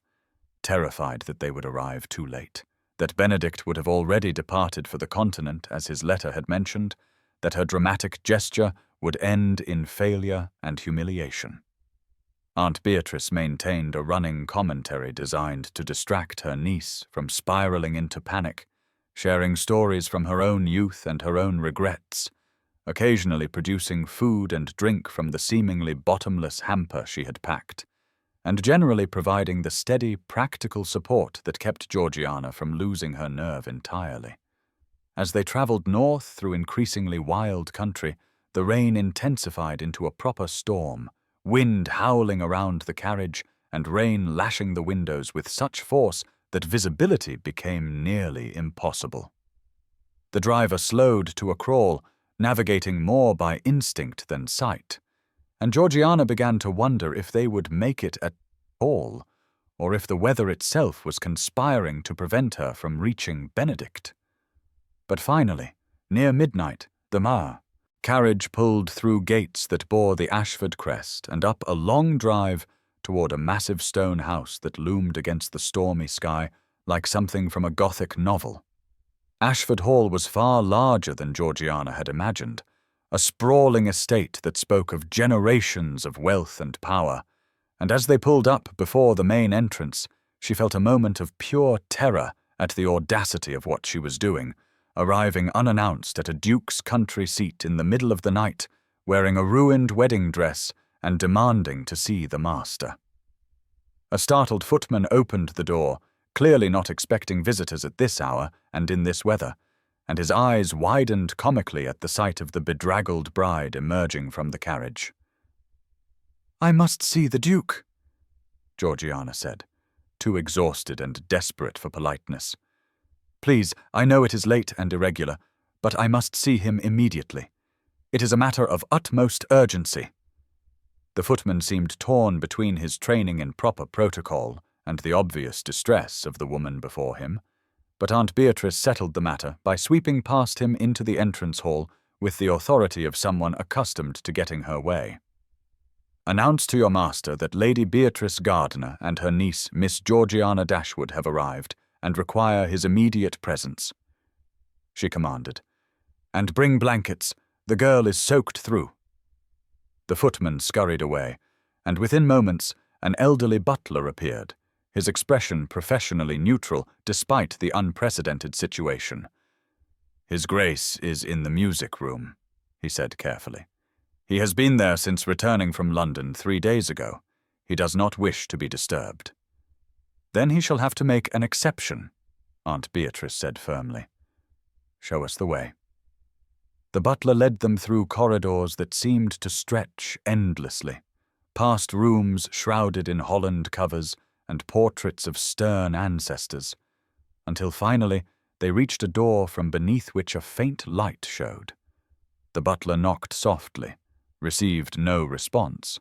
Speaker 1: terrified that they would arrive too late, that Benedict would have already departed for the continent as his letter had mentioned, that her dramatic gesture would end in failure and humiliation. Aunt Beatrice maintained a running commentary designed to distract her niece from spiraling into panic, sharing stories from her own youth and her own regrets, occasionally producing food and drink from the seemingly bottomless hamper she had packed, and generally providing the steady, practical support that kept Georgiana from losing her nerve entirely. As they travelled north through increasingly wild country, the rain intensified into a proper storm, wind howling around the carriage and rain lashing the windows with such force that visibility became nearly impossible. The driver slowed to a crawl, navigating more by instinct than sight, and Georgiana began to wonder if they would make it at all, or if the weather itself was conspiring to prevent her from reaching Benedict. But finally, near midnight, the carriage pulled through gates that bore the Ashford crest and up a long drive toward a massive stone house that loomed against the stormy sky like something from a Gothic novel. Ashford Hall was far larger than Georgiana had imagined, a sprawling estate that spoke of generations of wealth and power, and as they pulled up before the main entrance, she felt a moment of pure terror at the audacity of what she was doing, arriving unannounced at a duke's country seat in the middle of the night, wearing a ruined wedding dress and demanding to see the master. A startled footman opened the door, clearly not expecting visitors at this hour and in this weather, and his eyes widened comically at the sight of the bedraggled bride emerging from the carriage. "I must see the Duke," Georgiana said, too exhausted and desperate for politeness. "Please, I know it is late and irregular, but I must see him immediately. It is a matter of utmost urgency." The footman seemed torn between his training in proper protocol and the obvious distress of the woman before him, but Aunt Beatrice settled the matter by sweeping past him into the entrance hall with the authority of someone accustomed to getting her way. "Announce to your master that Lady Beatrice Gardiner and her niece Miss Georgiana Dashwood have arrived and require his immediate presence," she commanded. "And bring blankets. The girl is soaked through." The footman scurried away, and within moments an elderly butler appeared, his expression professionally neutral despite the unprecedented situation. "His Grace is in the music room," he said carefully. "He has been there since returning from London 3 days ago. He does not wish to be disturbed." "Then he shall have to make an exception," Aunt Beatrice said firmly. "Show us the way." The butler led them through corridors that seemed to stretch endlessly, past rooms shrouded in holland covers and portraits of stern ancestors, until finally they reached a door from beneath which a faint light showed. The butler knocked softly, received no response,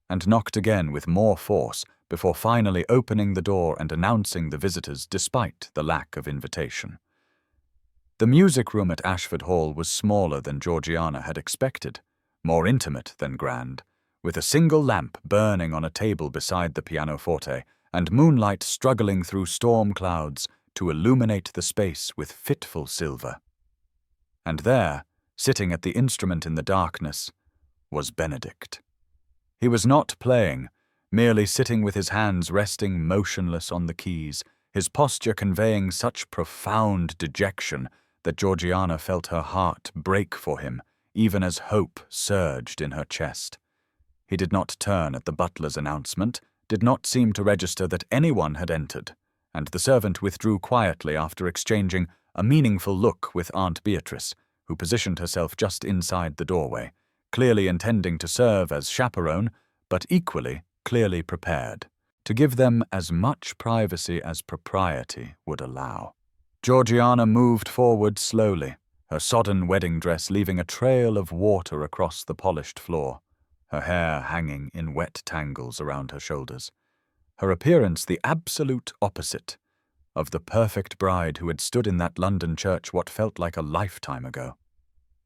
Speaker 1: and knocked again with more force before finally opening the door and announcing the visitors despite the lack of invitation. The music room at Ashford Hall was smaller than Georgiana had expected, more intimate than grand, with a single lamp burning on a table beside the pianoforte and moonlight struggling through storm clouds to illuminate the space with fitful silver. And there, sitting at the instrument in the darkness, was Benedict. He was not playing, merely sitting with his hands resting motionless on the keys, his posture conveying such profound dejection that Georgiana felt her heart break for him, even as hope surged in her chest. He did not turn at the butler's announcement, did not seem to register that anyone had entered, and the servant withdrew quietly after exchanging a meaningful look with Aunt Beatrice, who positioned herself just inside the doorway, clearly intending to serve as chaperone, but equally clearly prepared to give them as much privacy as propriety would allow. Georgiana moved forward slowly, her sodden wedding dress leaving a trail of water across the polished floor, her hair hanging in wet tangles around her shoulders, her appearance the absolute opposite of the perfect bride who had stood in that London church what felt like a lifetime ago.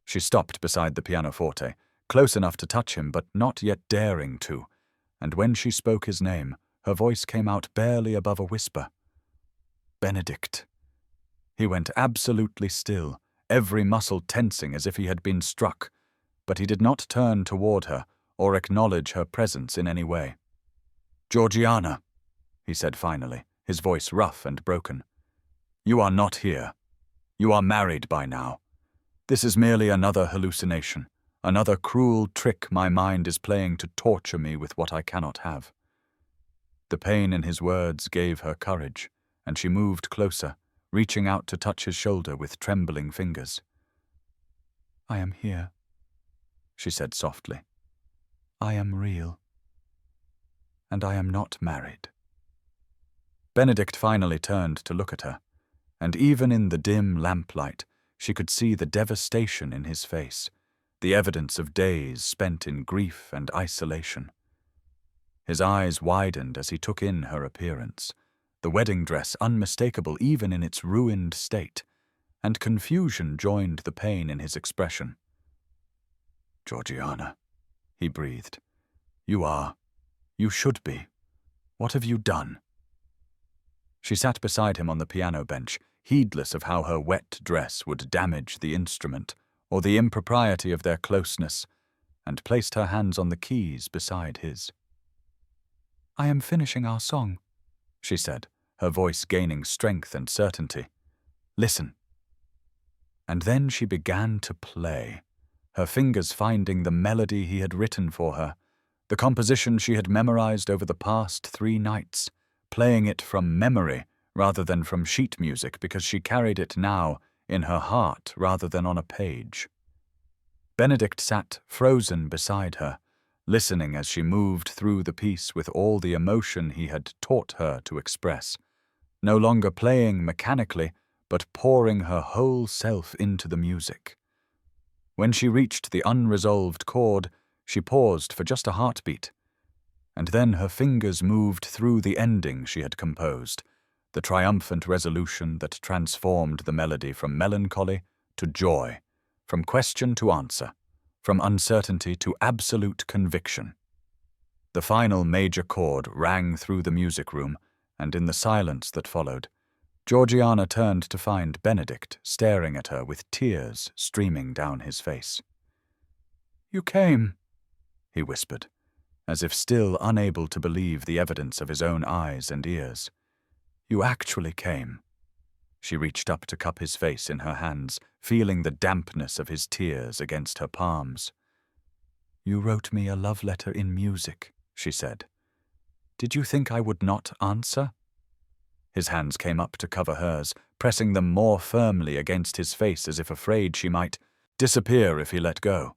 Speaker 1: She stopped beside the pianoforte, close enough to touch him but not yet daring to, and when she spoke his name, her voice came out barely above a whisper. Benedict. He went absolutely still, every muscle tensing as if he had been struck, but he did not turn toward her or acknowledge her presence in any way. Georgiana, he said finally, his voice rough and broken. You are not here. You are married by now. This is merely another hallucination, another cruel trick my mind is playing to torture me with what I cannot have. The pain in his words gave her courage, and she moved closer, reaching out to touch his shoulder with trembling fingers. I am here, she said softly. I am real. And I am not married. Benedict finally turned to look at her, and even in the dim lamplight, she could see the devastation in his face, the evidence of days spent in grief and isolation. His eyes widened as he took in her appearance, the wedding dress unmistakable even in its ruined state, and confusion joined the pain in his expression. Georgiana, he breathed. You should be. What have you done? She sat beside him on the piano bench, heedless of how her wet dress would damage the instrument or the impropriety of their closeness, and placed her hands on the keys beside his. I am finishing our song, she said, her voice gaining strength and certainty. Listen. And then she began to play, her fingers finding the melody he had written for her, the composition she had memorized over the past 3 nights, playing it from memory rather than from sheet music because she carried it now in her heart rather than on a page. Benedict sat frozen beside her, listening as she moved through the piece with all the emotion he had taught her to express, no longer playing mechanically, but pouring her whole self into the music. When she reached the unresolved chord, she paused for just a heartbeat, and then her fingers moved through the ending she had composed, the triumphant resolution that transformed the melody from melancholy to joy, from question to answer, from uncertainty to absolute conviction. The final major chord rang through the music room, and in the silence that followed, Georgiana turned to find Benedict staring at her with tears streaming down his face. You came, he whispered, as if still unable to believe the evidence of his own eyes and ears. You actually came. She reached up to cup his face in her hands, feeling the dampness of his tears against her palms. You wrote me a love letter in music, she said. Did you think I would not answer? His hands came up to cover hers, pressing them more firmly against his face as if afraid she might disappear if he let go.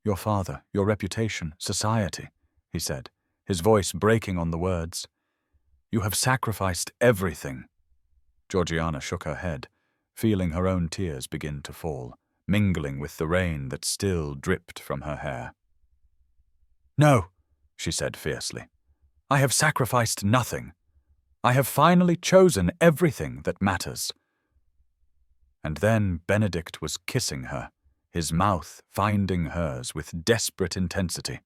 Speaker 1: Your father, your reputation, society, he said, his voice breaking on the words. You have sacrificed everything. Georgiana shook her head. feeling her own tears begin to fall, mingling with the rain that still dripped from her hair. "No," she said fiercely. "I have sacrificed nothing. I have finally chosen everything that matters." And then Benedict was kissing her, his mouth finding hers with desperate intensity,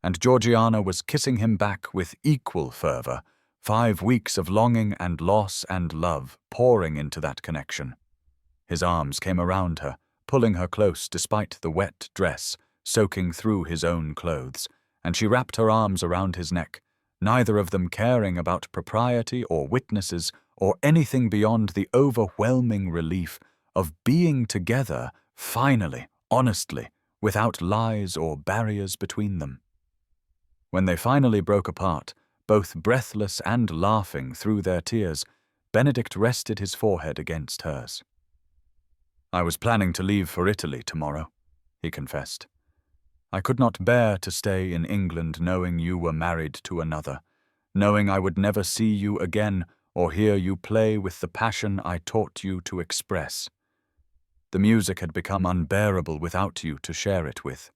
Speaker 1: and Georgiana was kissing him back with equal fervor, 5 weeks of longing and loss and love pouring into that connection. His arms came around her, pulling her close despite the wet dress soaking through his own clothes, and she wrapped her arms around his neck, neither of them caring about propriety or witnesses or anything beyond the overwhelming relief of being together, finally, honestly, without lies or barriers between them. When they finally broke apart, both breathless and laughing through their tears, Benedict rested his forehead against hers. "I was planning to leave for Italy tomorrow," he confessed. "I could not bear to stay in England knowing you were married to another, knowing I would never see you again or hear you play with the passion I taught you to express. The music had become unbearable without you to share it with."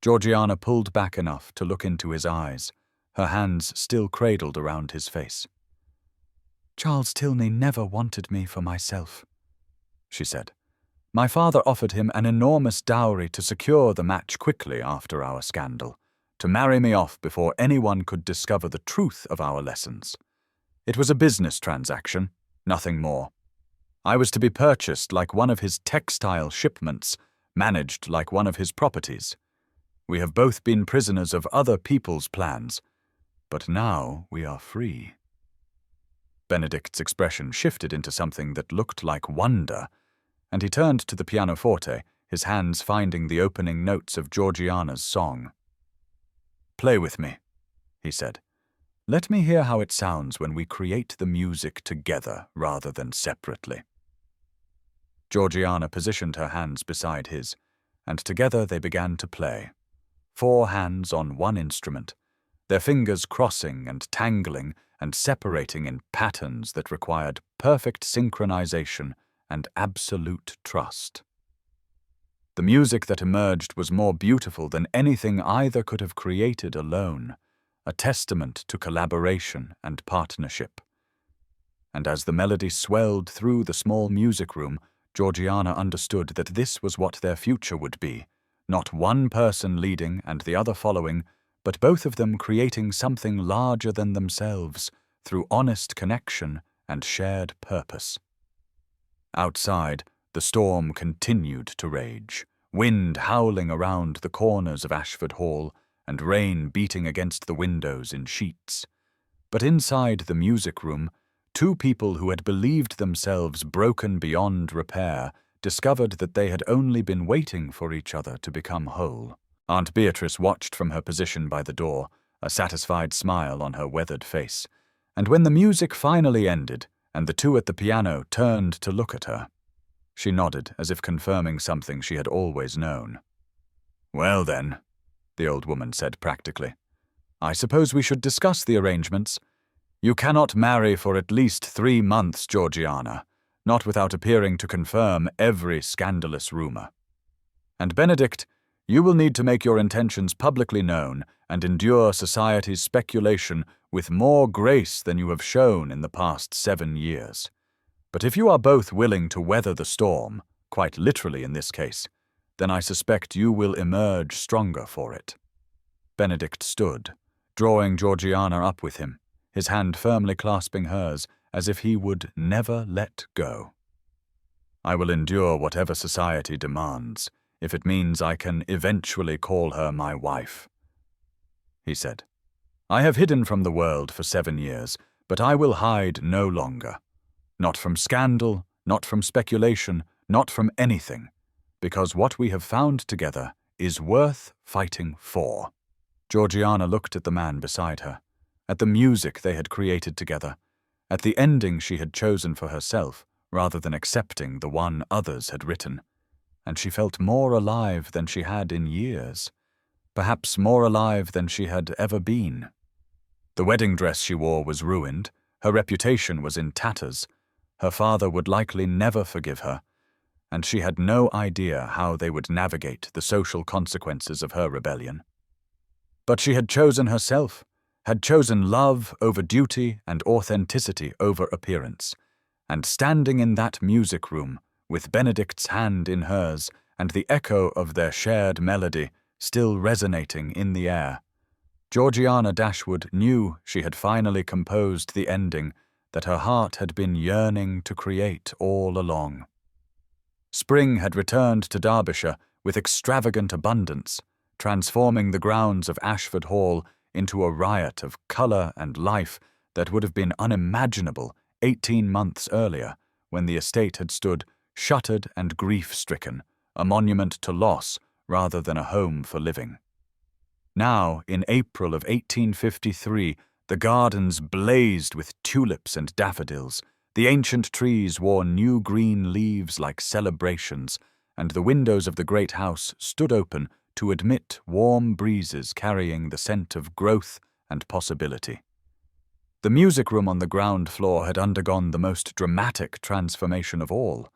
Speaker 1: Georgiana pulled back enough to look into his eyes, her hands still cradled around his face. "Charles Tilney never wanted me for myself," she said. "My father offered him an enormous dowry to secure the match quickly after our scandal, to marry me off before anyone could discover the truth of our lessons. It was a business transaction, nothing more. I was to be purchased like one of his textile shipments, managed like one of his properties. We have both been prisoners of other people's plans, but now we are free." Benedict's expression shifted into something that looked like wonder, and he turned to the pianoforte, his hands finding the opening notes of Georgiana's song. "Play with me," he said. "Let me hear how it sounds when we create the music together rather than separately." Georgiana positioned her hands beside his, and together they began to play. 4 hands on one instrument, their fingers crossing and tangling and separating in patterns that required perfect synchronization and absolute trust. The music that emerged was more beautiful than anything either could have created alone, a testament to collaboration and partnership. And as the melody swelled through the small music room, Georgiana understood that this was what their future would be, not one person leading and the other following, but both of them creating something larger than themselves through honest connection and shared purpose. Outside, the storm continued to rage, wind howling around the corners of Ashford Hall and rain beating against the windows in sheets. But inside the music room, 2 people who had believed themselves broken beyond repair discovered that they had only been waiting for each other to become whole. Aunt Beatrice watched from her position by the door, a satisfied smile on her weathered face, and when the music finally ended and the 2 at the piano turned to look at her, she nodded as if confirming something she had always known. "Well then," the old woman said practically, "I suppose we should discuss the arrangements. You cannot marry for at least 3 months, Georgiana, not without appearing to confirm every scandalous rumor. And Benedict, you will need to make your intentions publicly known and endure society's speculation with more grace than you have shown in the past 7 years. But if you are both willing to weather the storm, quite literally in this case, then I suspect you will emerge stronger for it." Benedict stood, drawing Georgiana up with him, his hand firmly clasping hers as if he would never let go. "I will endure whatever society demands, if it means I can eventually call her my wife," he said. "I have hidden from the world for 7 years, but I will hide no longer. Not from scandal, not from speculation, not from anything, because what we have found together is worth fighting for." Georgiana looked at the man beside her, at the music they had created together, at the ending she had chosen for herself rather than accepting the one others had written, and she felt more alive than she had in years, perhaps more alive than she had ever been. The wedding dress she wore was ruined, her reputation was in tatters, Her father would likely never forgive her, and she had no idea how they would navigate the social consequences of her rebellion. But she had chosen herself, had chosen love over duty and authenticity over appearance, and standing in that music room, with Benedict's hand in hers and the echo of their shared melody still resonating in the air, Georgiana Dashwood knew she had finally composed the ending that her heart had been yearning to create all along. Spring had returned to Derbyshire with extravagant abundance, transforming the grounds of Ashford Hall into a riot of colour and life that would have been unimaginable 18 months earlier, when the estate had stood shuttered and grief-stricken, a monument to loss rather than a home for living. Now, in April of 1853, the gardens blazed with tulips and daffodils, the ancient trees wore new green leaves like celebrations, and the windows of the great house stood open to admit warm breezes carrying the scent of growth and possibility. The music room on the ground floor had undergone the most dramatic transformation of all.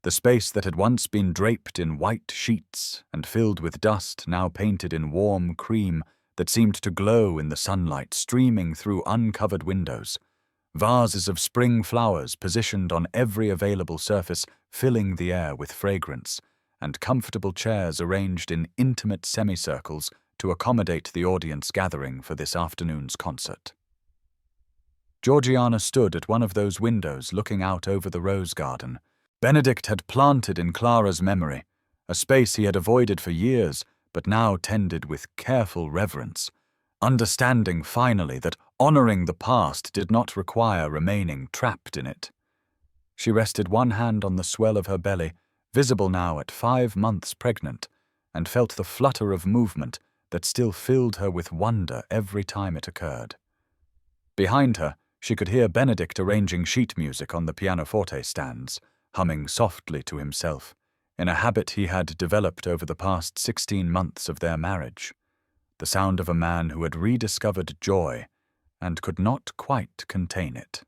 Speaker 1: The space that had once been draped in white sheets and filled with dust now painted in warm cream that seemed to glow in the sunlight streaming through uncovered windows. Vases of spring flowers positioned on every available surface filling the air with fragrance, and comfortable chairs arranged in intimate semicircles to accommodate the audience gathering for this afternoon's concert. Georgiana stood at one of those windows looking out over the rose garden. Benedict had planted in Clara's memory, a space he had avoided for years, but now tended with careful reverence, understanding finally that honoring the past did not require remaining trapped in it. She rested one hand on the swell of her belly, visible now at 5 months pregnant, and felt the flutter of movement that still filled her with wonder every time it occurred. Behind her, she could hear Benedict arranging sheet music on the pianoforte stands, humming softly to himself, in a habit he had developed over the past 16 months of their marriage, the sound of a man who had rediscovered joy and could not quite contain it.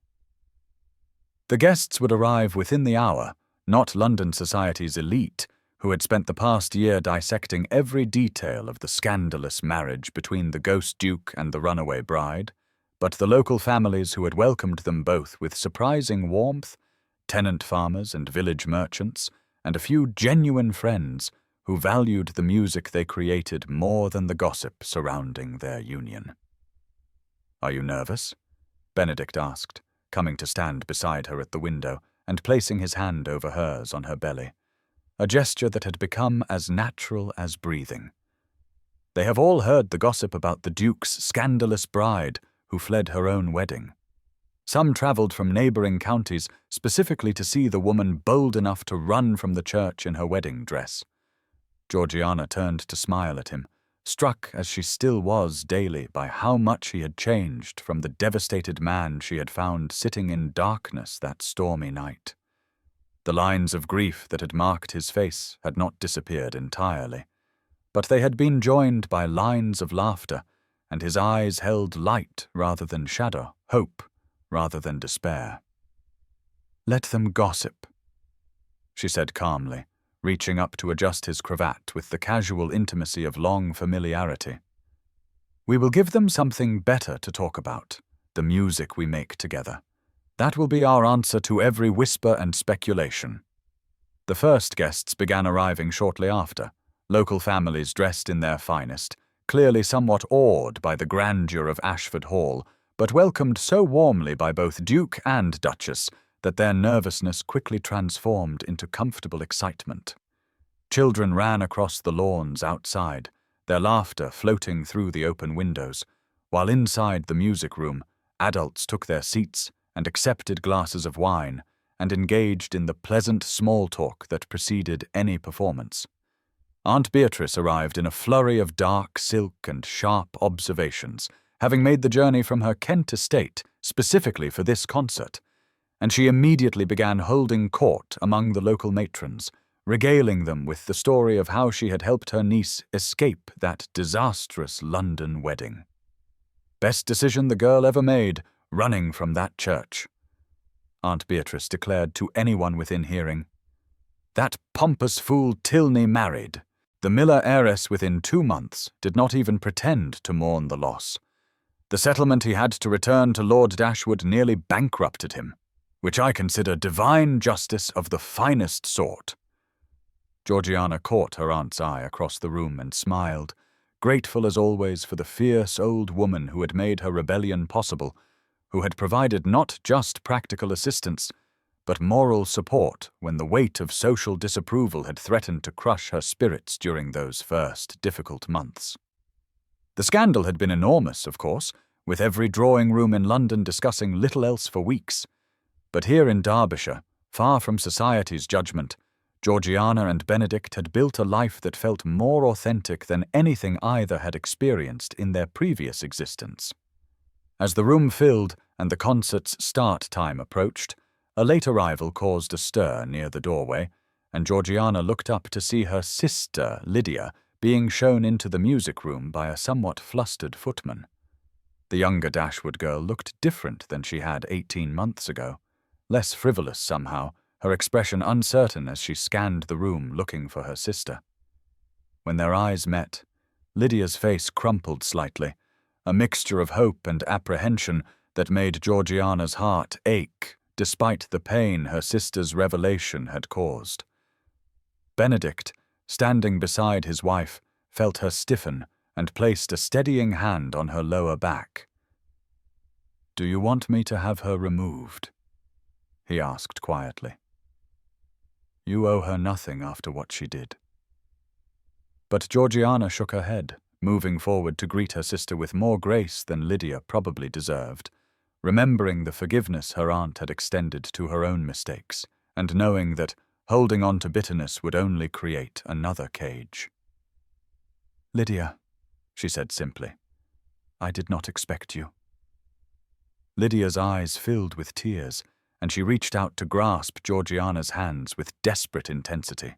Speaker 1: The guests would arrive within the hour, not London society's elite, who had spent the past year dissecting every detail of the scandalous marriage between the ghost duke and the runaway bride, but the local families who had welcomed them both with surprising warmth, tenant farmers and village merchants, and a few genuine friends who valued the music they created more than the gossip surrounding their union. "Are you nervous?" Benedict asked, coming to stand beside her at the window and placing his hand over hers on her belly, a gesture that had become as natural as breathing. They have all heard the gossip about the Duke's scandalous bride who fled her own wedding. Some travelled from neighbouring counties specifically to see the woman bold enough to run from the church in her wedding dress. Georgiana turned to smile at him, struck as she still was daily by how much he had changed from the devastated man she had found sitting in darkness that stormy night. The lines of grief that had marked his face had not disappeared entirely, but they had been joined by lines of laughter, and his eyes held light rather than shadow, hope rather than despair. "Let them gossip," she said calmly, reaching up to adjust his cravat with the casual intimacy of long familiarity. "We will give them something better to talk about, the music we make together. That will be our answer to every whisper and speculation." The first guests began arriving shortly after, local families dressed in their finest, clearly somewhat awed by the grandeur of Ashford Hall, but welcomed so warmly by both Duke and Duchess that their nervousness quickly transformed into comfortable excitement. Children ran across the lawns outside, their laughter floating through the open windows, while inside the music room, adults took their seats and accepted glasses of wine and engaged in the pleasant small talk that preceded any performance. Aunt Beatrice arrived in a flurry of dark silk and sharp observations, having made the journey from her Kent estate specifically for this concert, and she immediately began holding court among the local matrons, regaling them with the story of how she had helped her niece escape that disastrous London wedding. Best decision the girl ever made, running from that church. Aunt Beatrice declared to anyone within hearing. That pompous fool Tilney married. The Miller heiress within 2 months did not even pretend to mourn the loss. The settlement he had to return to Lord Dashwood nearly bankrupted him, which I consider divine justice of the finest sort. Georgiana caught her aunt's eye across the room and smiled, grateful as always for the fierce old woman who had made her rebellion possible, who had provided not just practical assistance, but moral support when the weight of social disapproval had threatened to crush her spirits during those first difficult months. The scandal had been enormous, of course, with every drawing-room in London discussing little else for weeks. But here in Derbyshire, far from society's judgment, Georgiana and Benedict had built a life that felt more authentic than anything either had experienced in their previous existence. As the room filled and the concert's start time approached, a late arrival caused a stir near the doorway, and Georgiana looked up to see her sister, Lydia, being shown into the music room by a somewhat flustered footman. The younger Dashwood girl looked different than she had 18 months ago, less frivolous somehow, her expression uncertain as she scanned the room looking for her sister. When their eyes met, Lydia's face crumpled slightly, a mixture of hope and apprehension that made Georgiana's heart ache despite the pain her sister's revelation had caused. Benedict, standing beside his wife, felt her stiffen and placed a steadying hand on her lower back. "Do you want me to have her removed?" he asked quietly. "You owe her nothing after what she did." But Georgiana shook her head, moving forward to greet her sister with more grace than Lydia probably deserved, remembering the forgiveness her aunt had extended to her own mistakes, and knowing that holding on to bitterness would only create another cage. "Lydia," she said simply, "I did not expect you." Lydia's eyes filled with tears, and she reached out to grasp Georgiana's hands with desperate intensity.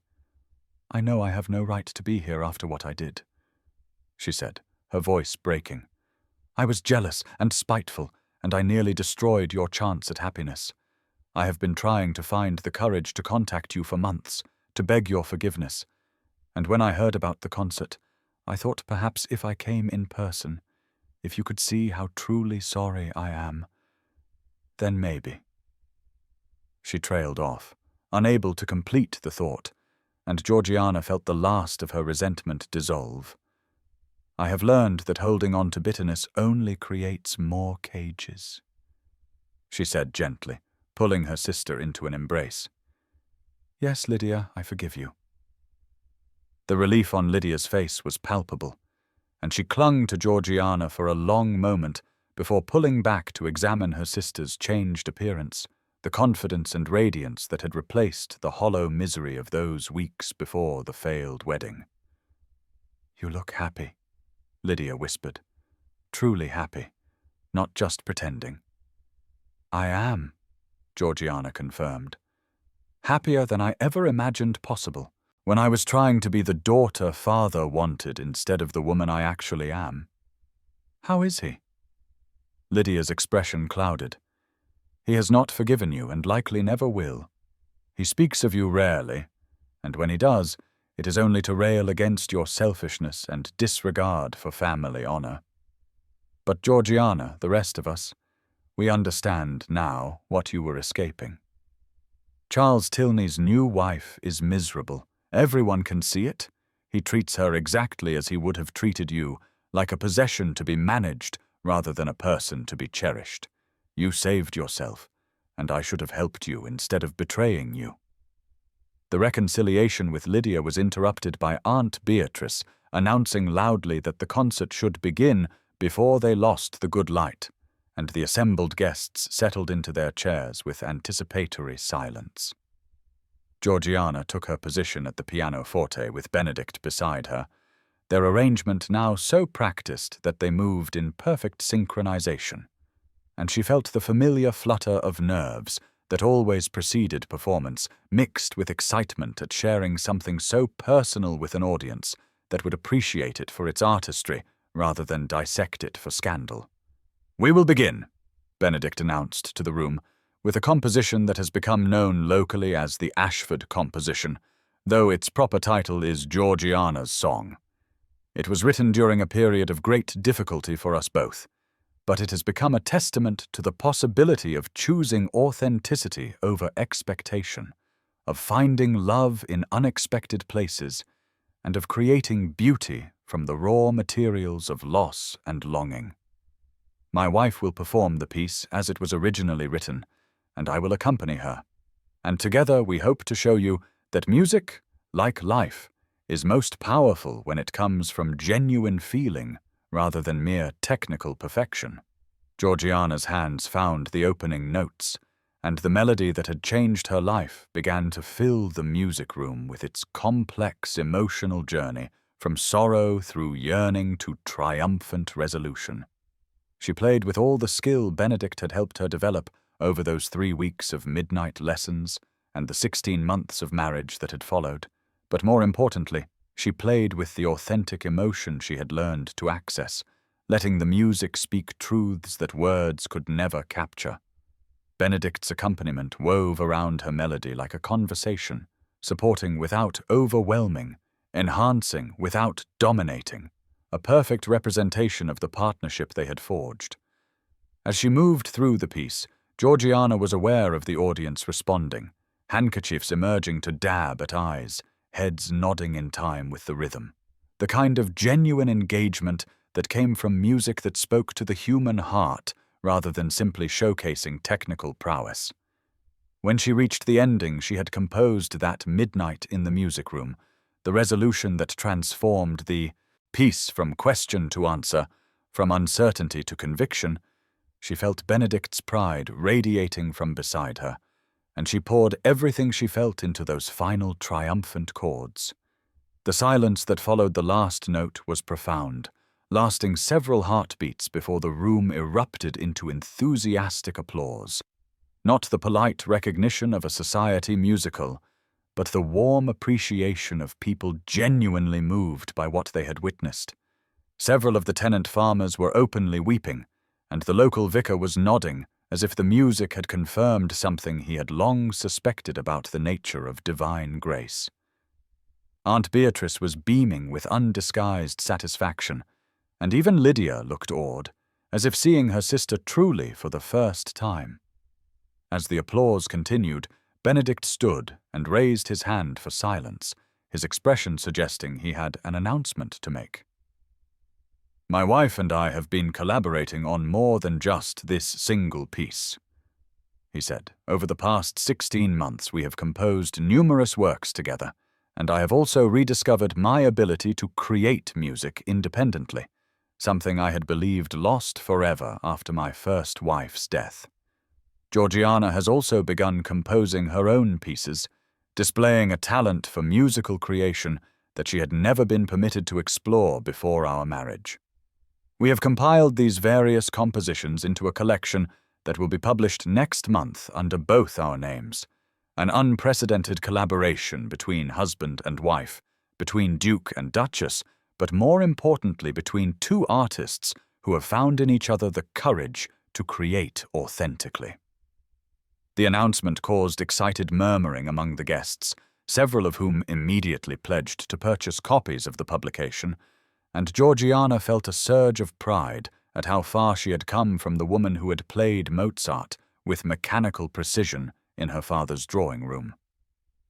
Speaker 1: "I know I have no right to be here after what I did," she said, her voice breaking. "I was jealous and spiteful, and I nearly destroyed your chance at happiness. I have been trying to find the courage to contact you for months, to beg your forgiveness, and when I heard about the concert, I thought perhaps if I came in person, if you could see how truly sorry I am, then maybe." She trailed off, unable to complete the thought, and Georgiana felt the last of her resentment dissolve. "I have learned that holding on to bitterness only creates more cages," she said gently, pulling her sister into an embrace. "Yes, Lydia, I forgive you." The relief on Lydia's face was palpable, and she clung to Georgiana for a long moment before pulling back to examine her sister's changed appearance, the confidence and radiance that had replaced the hollow misery of those weeks before the failed wedding. "You look happy," Lydia whispered. "Truly happy, not just pretending." "I am," Georgiana confirmed. "Happier than I ever imagined possible, when I was trying to be the daughter father wanted instead of the woman I actually am." "How is he?" Lydia's expression clouded. "He has not forgiven you and likely never will. He speaks of you rarely, and when he does, it is only to rail against your selfishness and disregard for family honor. But Georgiana, the rest of us, we understand now what you were escaping. Charles Tilney's new wife is miserable. Everyone can see it. He treats her exactly as he would have treated you, like a possession to be managed rather than a person to be cherished. You saved yourself, and I should have helped you instead of betraying you." The reconciliation with Lydia was interrupted by Aunt Beatrice announcing loudly that the concert should begin before they lost the good light, and the assembled guests settled into their chairs with anticipatory silence. Georgiana took her position at the pianoforte with Benedict beside her, their arrangement now so practiced that they moved in perfect synchronization, and she felt the familiar flutter of nerves that always preceded performance, mixed with excitement at sharing something so personal with an audience that would appreciate it for its artistry rather than dissect it for scandal. "We will begin," Benedict announced to the room, with a composition that has become known locally as the Ashford composition, though its proper title is Georgiana's Song. It was written during a period of great difficulty for us both, but it has become a testament to the possibility of choosing authenticity over expectation, of finding love in unexpected places, and of creating beauty from the raw materials of loss and longing. My wife will perform the piece as it was originally written, and I will accompany her. And together we hope to show you that music, like life, is most powerful when it comes from genuine feeling rather than mere technical perfection. Georgiana's hands found the opening notes, and the melody that had changed her life began to fill the music room with its complex emotional journey from sorrow through yearning to triumphant resolution. She played with all the skill Benedict had helped her develop over those 3 weeks of midnight lessons and the 16 months of marriage that had followed, but more importantly, she played with the authentic emotion she had learned to access, letting the music speak truths that words could never capture. Benedict's accompaniment wove around her melody like a conversation, supporting without overwhelming, enhancing without dominating, a perfect representation of the partnership they had forged. As she moved through the piece, Georgiana was aware of the audience responding, handkerchiefs emerging to dab at eyes, heads nodding in time with the rhythm. The kind of genuine engagement that came from music that spoke to the human heart rather than simply showcasing technical prowess. When she reached the ending, she had composed that midnight in the music room, the resolution that transformed the piece from question to answer, from uncertainty to conviction. She felt Benedict's pride radiating from beside her, and she poured everything she felt into those final triumphant chords. The silence that followed the last note was profound, lasting several heartbeats before the room erupted into enthusiastic applause. Not the polite recognition of a society musical, but the warm appreciation of people genuinely moved by what they had witnessed. Several of the tenant farmers were openly weeping, and the local vicar was nodding as if the music had confirmed something he had long suspected about the nature of divine grace. Aunt Beatrice was beaming with undisguised satisfaction, and even Lydia looked awed, as if seeing her sister truly for the first time. As the applause continued, Benedict stood and raised his hand for silence, his expression suggesting he had an announcement to make. "My wife and I have been collaborating on more than just this single piece," he said. "Over the past 16 months we have composed numerous works together, and I have also rediscovered my ability to create music independently, something I had believed lost forever after my first wife's death. Georgiana has also begun composing her own pieces, displaying a talent for musical creation that she had never been permitted to explore before our marriage. We have compiled these various compositions into a collection that will be published next month under both our names, an unprecedented collaboration between husband and wife, between Duke and Duchess, but more importantly between two artists who have found in each other the courage to create authentically." The announcement caused excited murmuring among the guests, several of whom immediately pledged to purchase copies of the publication, and Georgiana felt a surge of pride at how far she had come from the woman who had played Mozart with mechanical precision in her father's drawing room.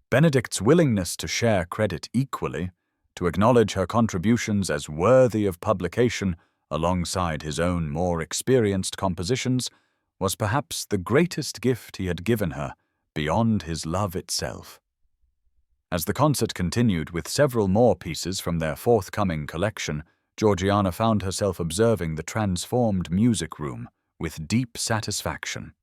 Speaker 1: Benedict's willingness to share credit equally, to acknowledge her contributions as worthy of publication alongside his own more experienced compositions, was perhaps the greatest gift he had given her beyond his love itself. As the concert continued with several more pieces from their forthcoming collection, Georgiana found herself observing the transformed music room with deep satisfaction.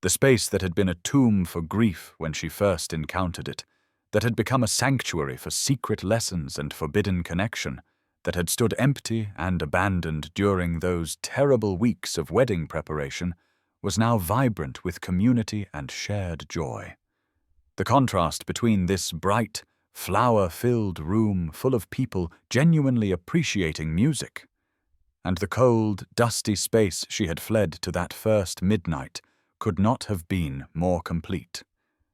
Speaker 1: The space that had been a tomb for grief when she first encountered it, that had become a sanctuary for secret lessons and forbidden connection, that had stood empty and abandoned during those terrible weeks of wedding preparation, was now vibrant with community and shared joy. The contrast between this bright, flower-filled room full of people genuinely appreciating music, and the cold, dusty space she had fled to that first midnight, could not have been more complete,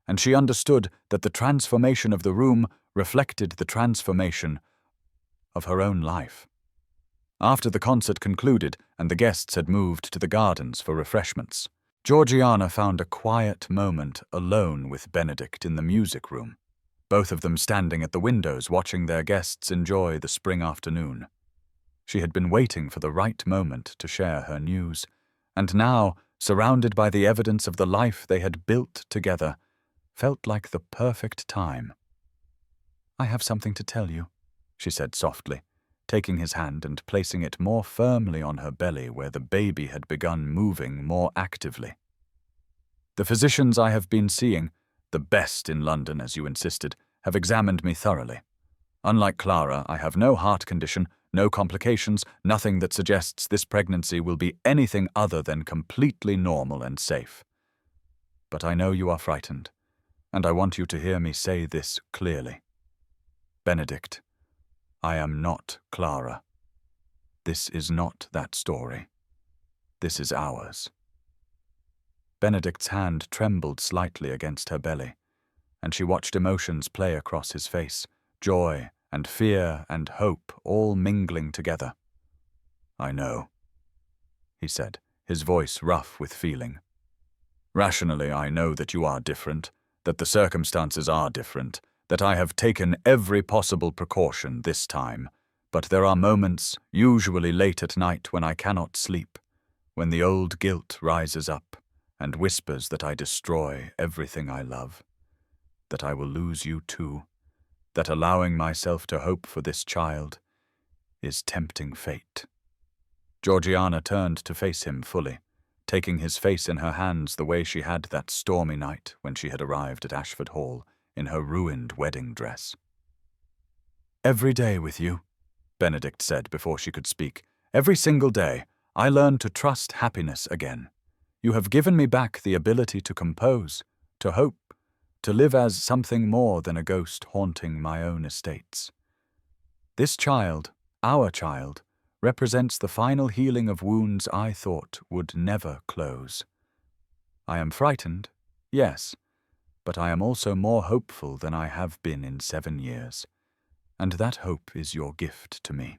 Speaker 1: and she understood that the transformation of the room reflected the transformation of her own life. After the concert concluded and the guests had moved to the gardens for refreshments, Georgiana found a quiet moment alone with Benedict in the music room, both of them standing at the windows watching their guests enjoy the spring afternoon. She had been waiting for the right moment to share her news, and now, surrounded by the evidence of the life they had built together, felt like the perfect time. "I have something to tell you," she said softly, taking his hand and placing it more firmly on her belly where the baby had begun moving more actively. "The physicians I have been seeing, the best in London as you insisted, have examined me thoroughly. Unlike Clara, I have no heart condition, no complications, nothing that suggests this pregnancy will be anything other than completely normal and safe. But I know you are frightened, and I want you to hear me say this clearly. Benedict, I am not Clara. This is not that story. This is ours." Benedict's hand trembled slightly against her belly, and she watched emotions play across his face, joy and fear and hope all mingling together. "I know," he said, his voice rough with feeling. "Rationally, I know that you are different, that the circumstances are different, that I have taken every possible precaution this time, but there are moments, usually late at night when I cannot sleep, when the old guilt rises up and whispers that I destroy everything I love, that I will lose you too, that allowing myself to hope for this child is tempting fate." Georgiana turned to face him fully, taking his face in her hands the way she had that stormy night when she had arrived at Ashford Hall in her ruined wedding dress. "Every day with you," Benedict said before she could speak, "every single day, I learn to trust happiness again. You have given me back the ability to compose, to hope, to live as something more than a ghost haunting my own estates. This child, our child, represents the final healing of wounds I thought would never close. I am frightened, yes, but I am also more hopeful than I have been in 7 years, and that hope is your gift to me."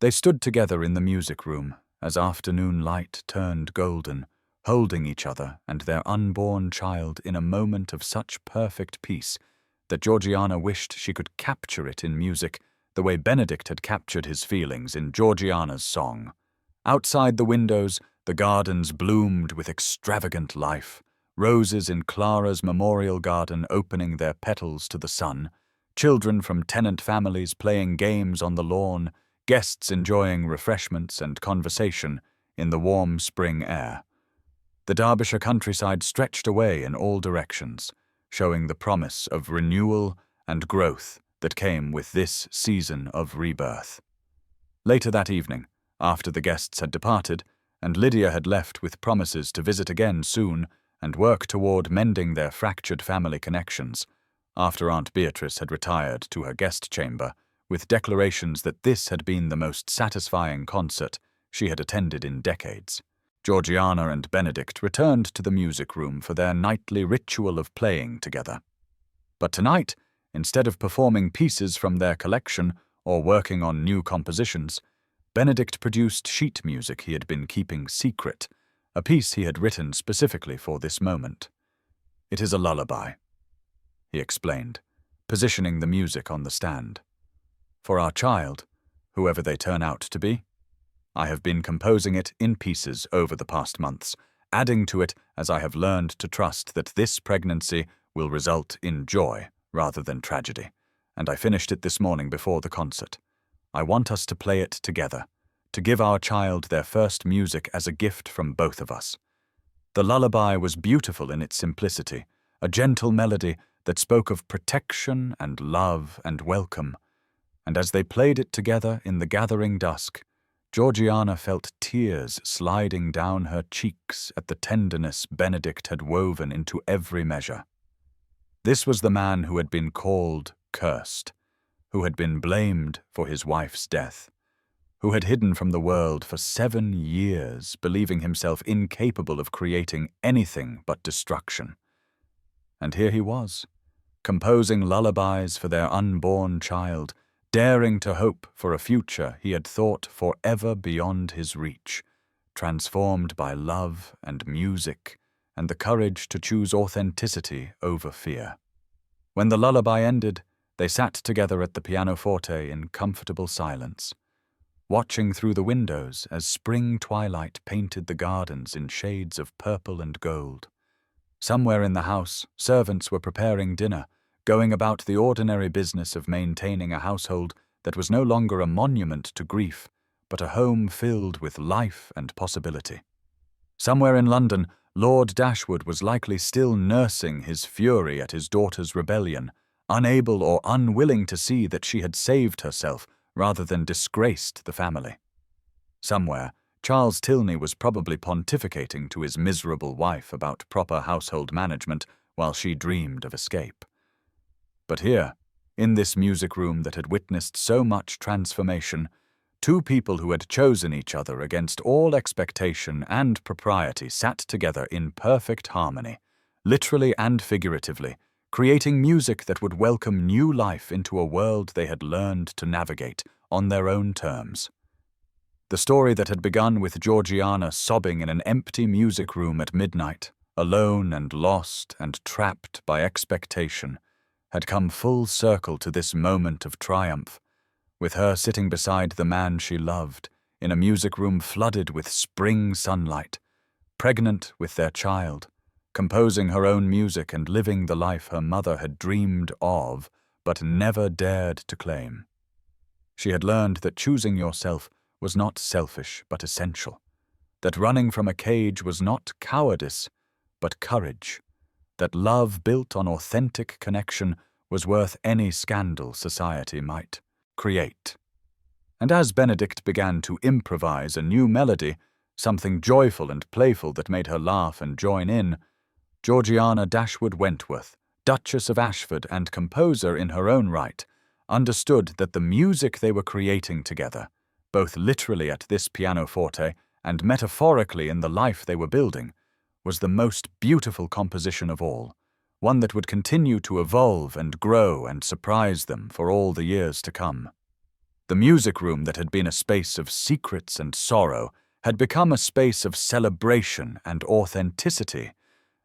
Speaker 1: They stood together in the music room as afternoon light turned golden, holding each other and their unborn child in a moment of such perfect peace that Georgiana wished she could capture it in music the way Benedict had captured his feelings in Georgiana's song. Outside the windows, the gardens bloomed with extravagant life, roses in Clara's memorial garden opening their petals to the sun, children from tenant families playing games on the lawn, guests enjoying refreshments and conversation in the warm spring air. The Derbyshire countryside stretched away in all directions, showing the promise of renewal and growth that came with this season of rebirth. Later that evening, after the guests had departed, and Lydia had left with promises to visit again soon and work toward mending their fractured family connections, after Aunt Beatrice had retired to her guest chamber, with declarations that this had been the most satisfying concert she had attended in decades, Georgiana and Benedict returned to the music room for their nightly ritual of playing together. But tonight, instead of performing pieces from their collection or working on new compositions, Benedict produced sheet music he had been keeping secret, a piece he had written specifically for this moment. "It is a lullaby," he explained, positioning the music on the stand. "For our child, whoever they turn out to be. I have been composing it in pieces over the past months, adding to it as I have learned to trust that this pregnancy will result in joy rather than tragedy, and I finished it this morning before the concert. I want us to play it together, to give our child their first music as a gift from both of us." The lullaby was beautiful in its simplicity, a gentle melody that spoke of protection and love and welcome, and as they played it together in the gathering dusk, Georgiana felt tears sliding down her cheeks at the tenderness Benedict had woven into every measure. This was the man who had been called cursed, who had been blamed for his wife's death, who had hidden from the world for 7 years, believing himself incapable of creating anything but destruction. And here he was, composing lullabies for their unborn child, daring to hope for a future he had thought forever beyond his reach, transformed by love and music and the courage to choose authenticity over fear. When the lullaby ended, they sat together at the pianoforte in comfortable silence, watching through the windows as spring twilight painted the gardens in shades of purple and gold. Somewhere in the house, servants were preparing dinner, going about the ordinary business of maintaining a household that was no longer a monument to grief, but a home filled with life and possibility. Somewhere in London, Lord Dashwood was likely still nursing his fury at his daughter's rebellion, unable or unwilling to see that she had saved herself rather than disgraced the family. Somewhere, Charles Tilney was probably pontificating to his miserable wife about proper household management while she dreamed of escape. But here, in this music room that had witnessed so much transformation, two people who had chosen each other against all expectation and propriety sat together in perfect harmony, literally and figuratively, creating music that would welcome new life into a world they had learned to navigate on their own terms. The story that had begun with Georgiana sobbing in an empty music room at midnight, alone and lost and trapped by expectation, had come full circle to this moment of triumph, with her sitting beside the man she loved, in a music room flooded with spring sunlight, pregnant with their child, composing her own music and living the life her mother had dreamed of but never dared to claim. She had learned that choosing yourself was not selfish but essential, that running from a cage was not cowardice but courage, that love built on authentic connection was worth any scandal society might create. And as Benedict began to improvise a new melody, something joyful and playful that made her laugh and join in, Georgiana Dashwood Wentworth, Duchess of Ashford and composer in her own right, understood that the music they were creating together, both literally at this pianoforte and metaphorically in the life they were building, was the most beautiful composition of all, one that would continue to evolve and grow and surprise them for all the years to come. The music room that had been a space of secrets and sorrow had become a space of celebration and authenticity,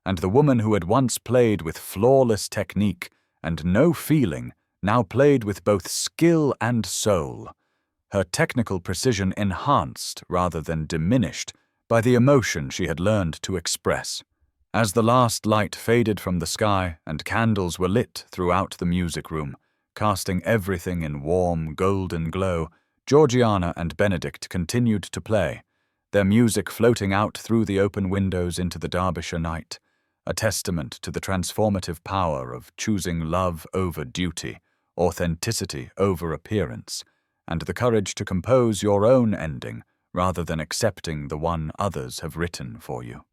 Speaker 1: and the woman who had once played with flawless technique and no feeling now played with both skill and soul, her technical precision enhanced rather than diminished by the emotion she had learned to express. As the last light faded from the sky and candles were lit throughout the music room, casting everything in warm, golden glow, Georgiana and Benedict continued to play, their music floating out through the open windows into the Derbyshire night, a testament to the transformative power of choosing love over duty, authenticity over appearance, and the courage to compose your own ending rather than accepting the one others have written for you.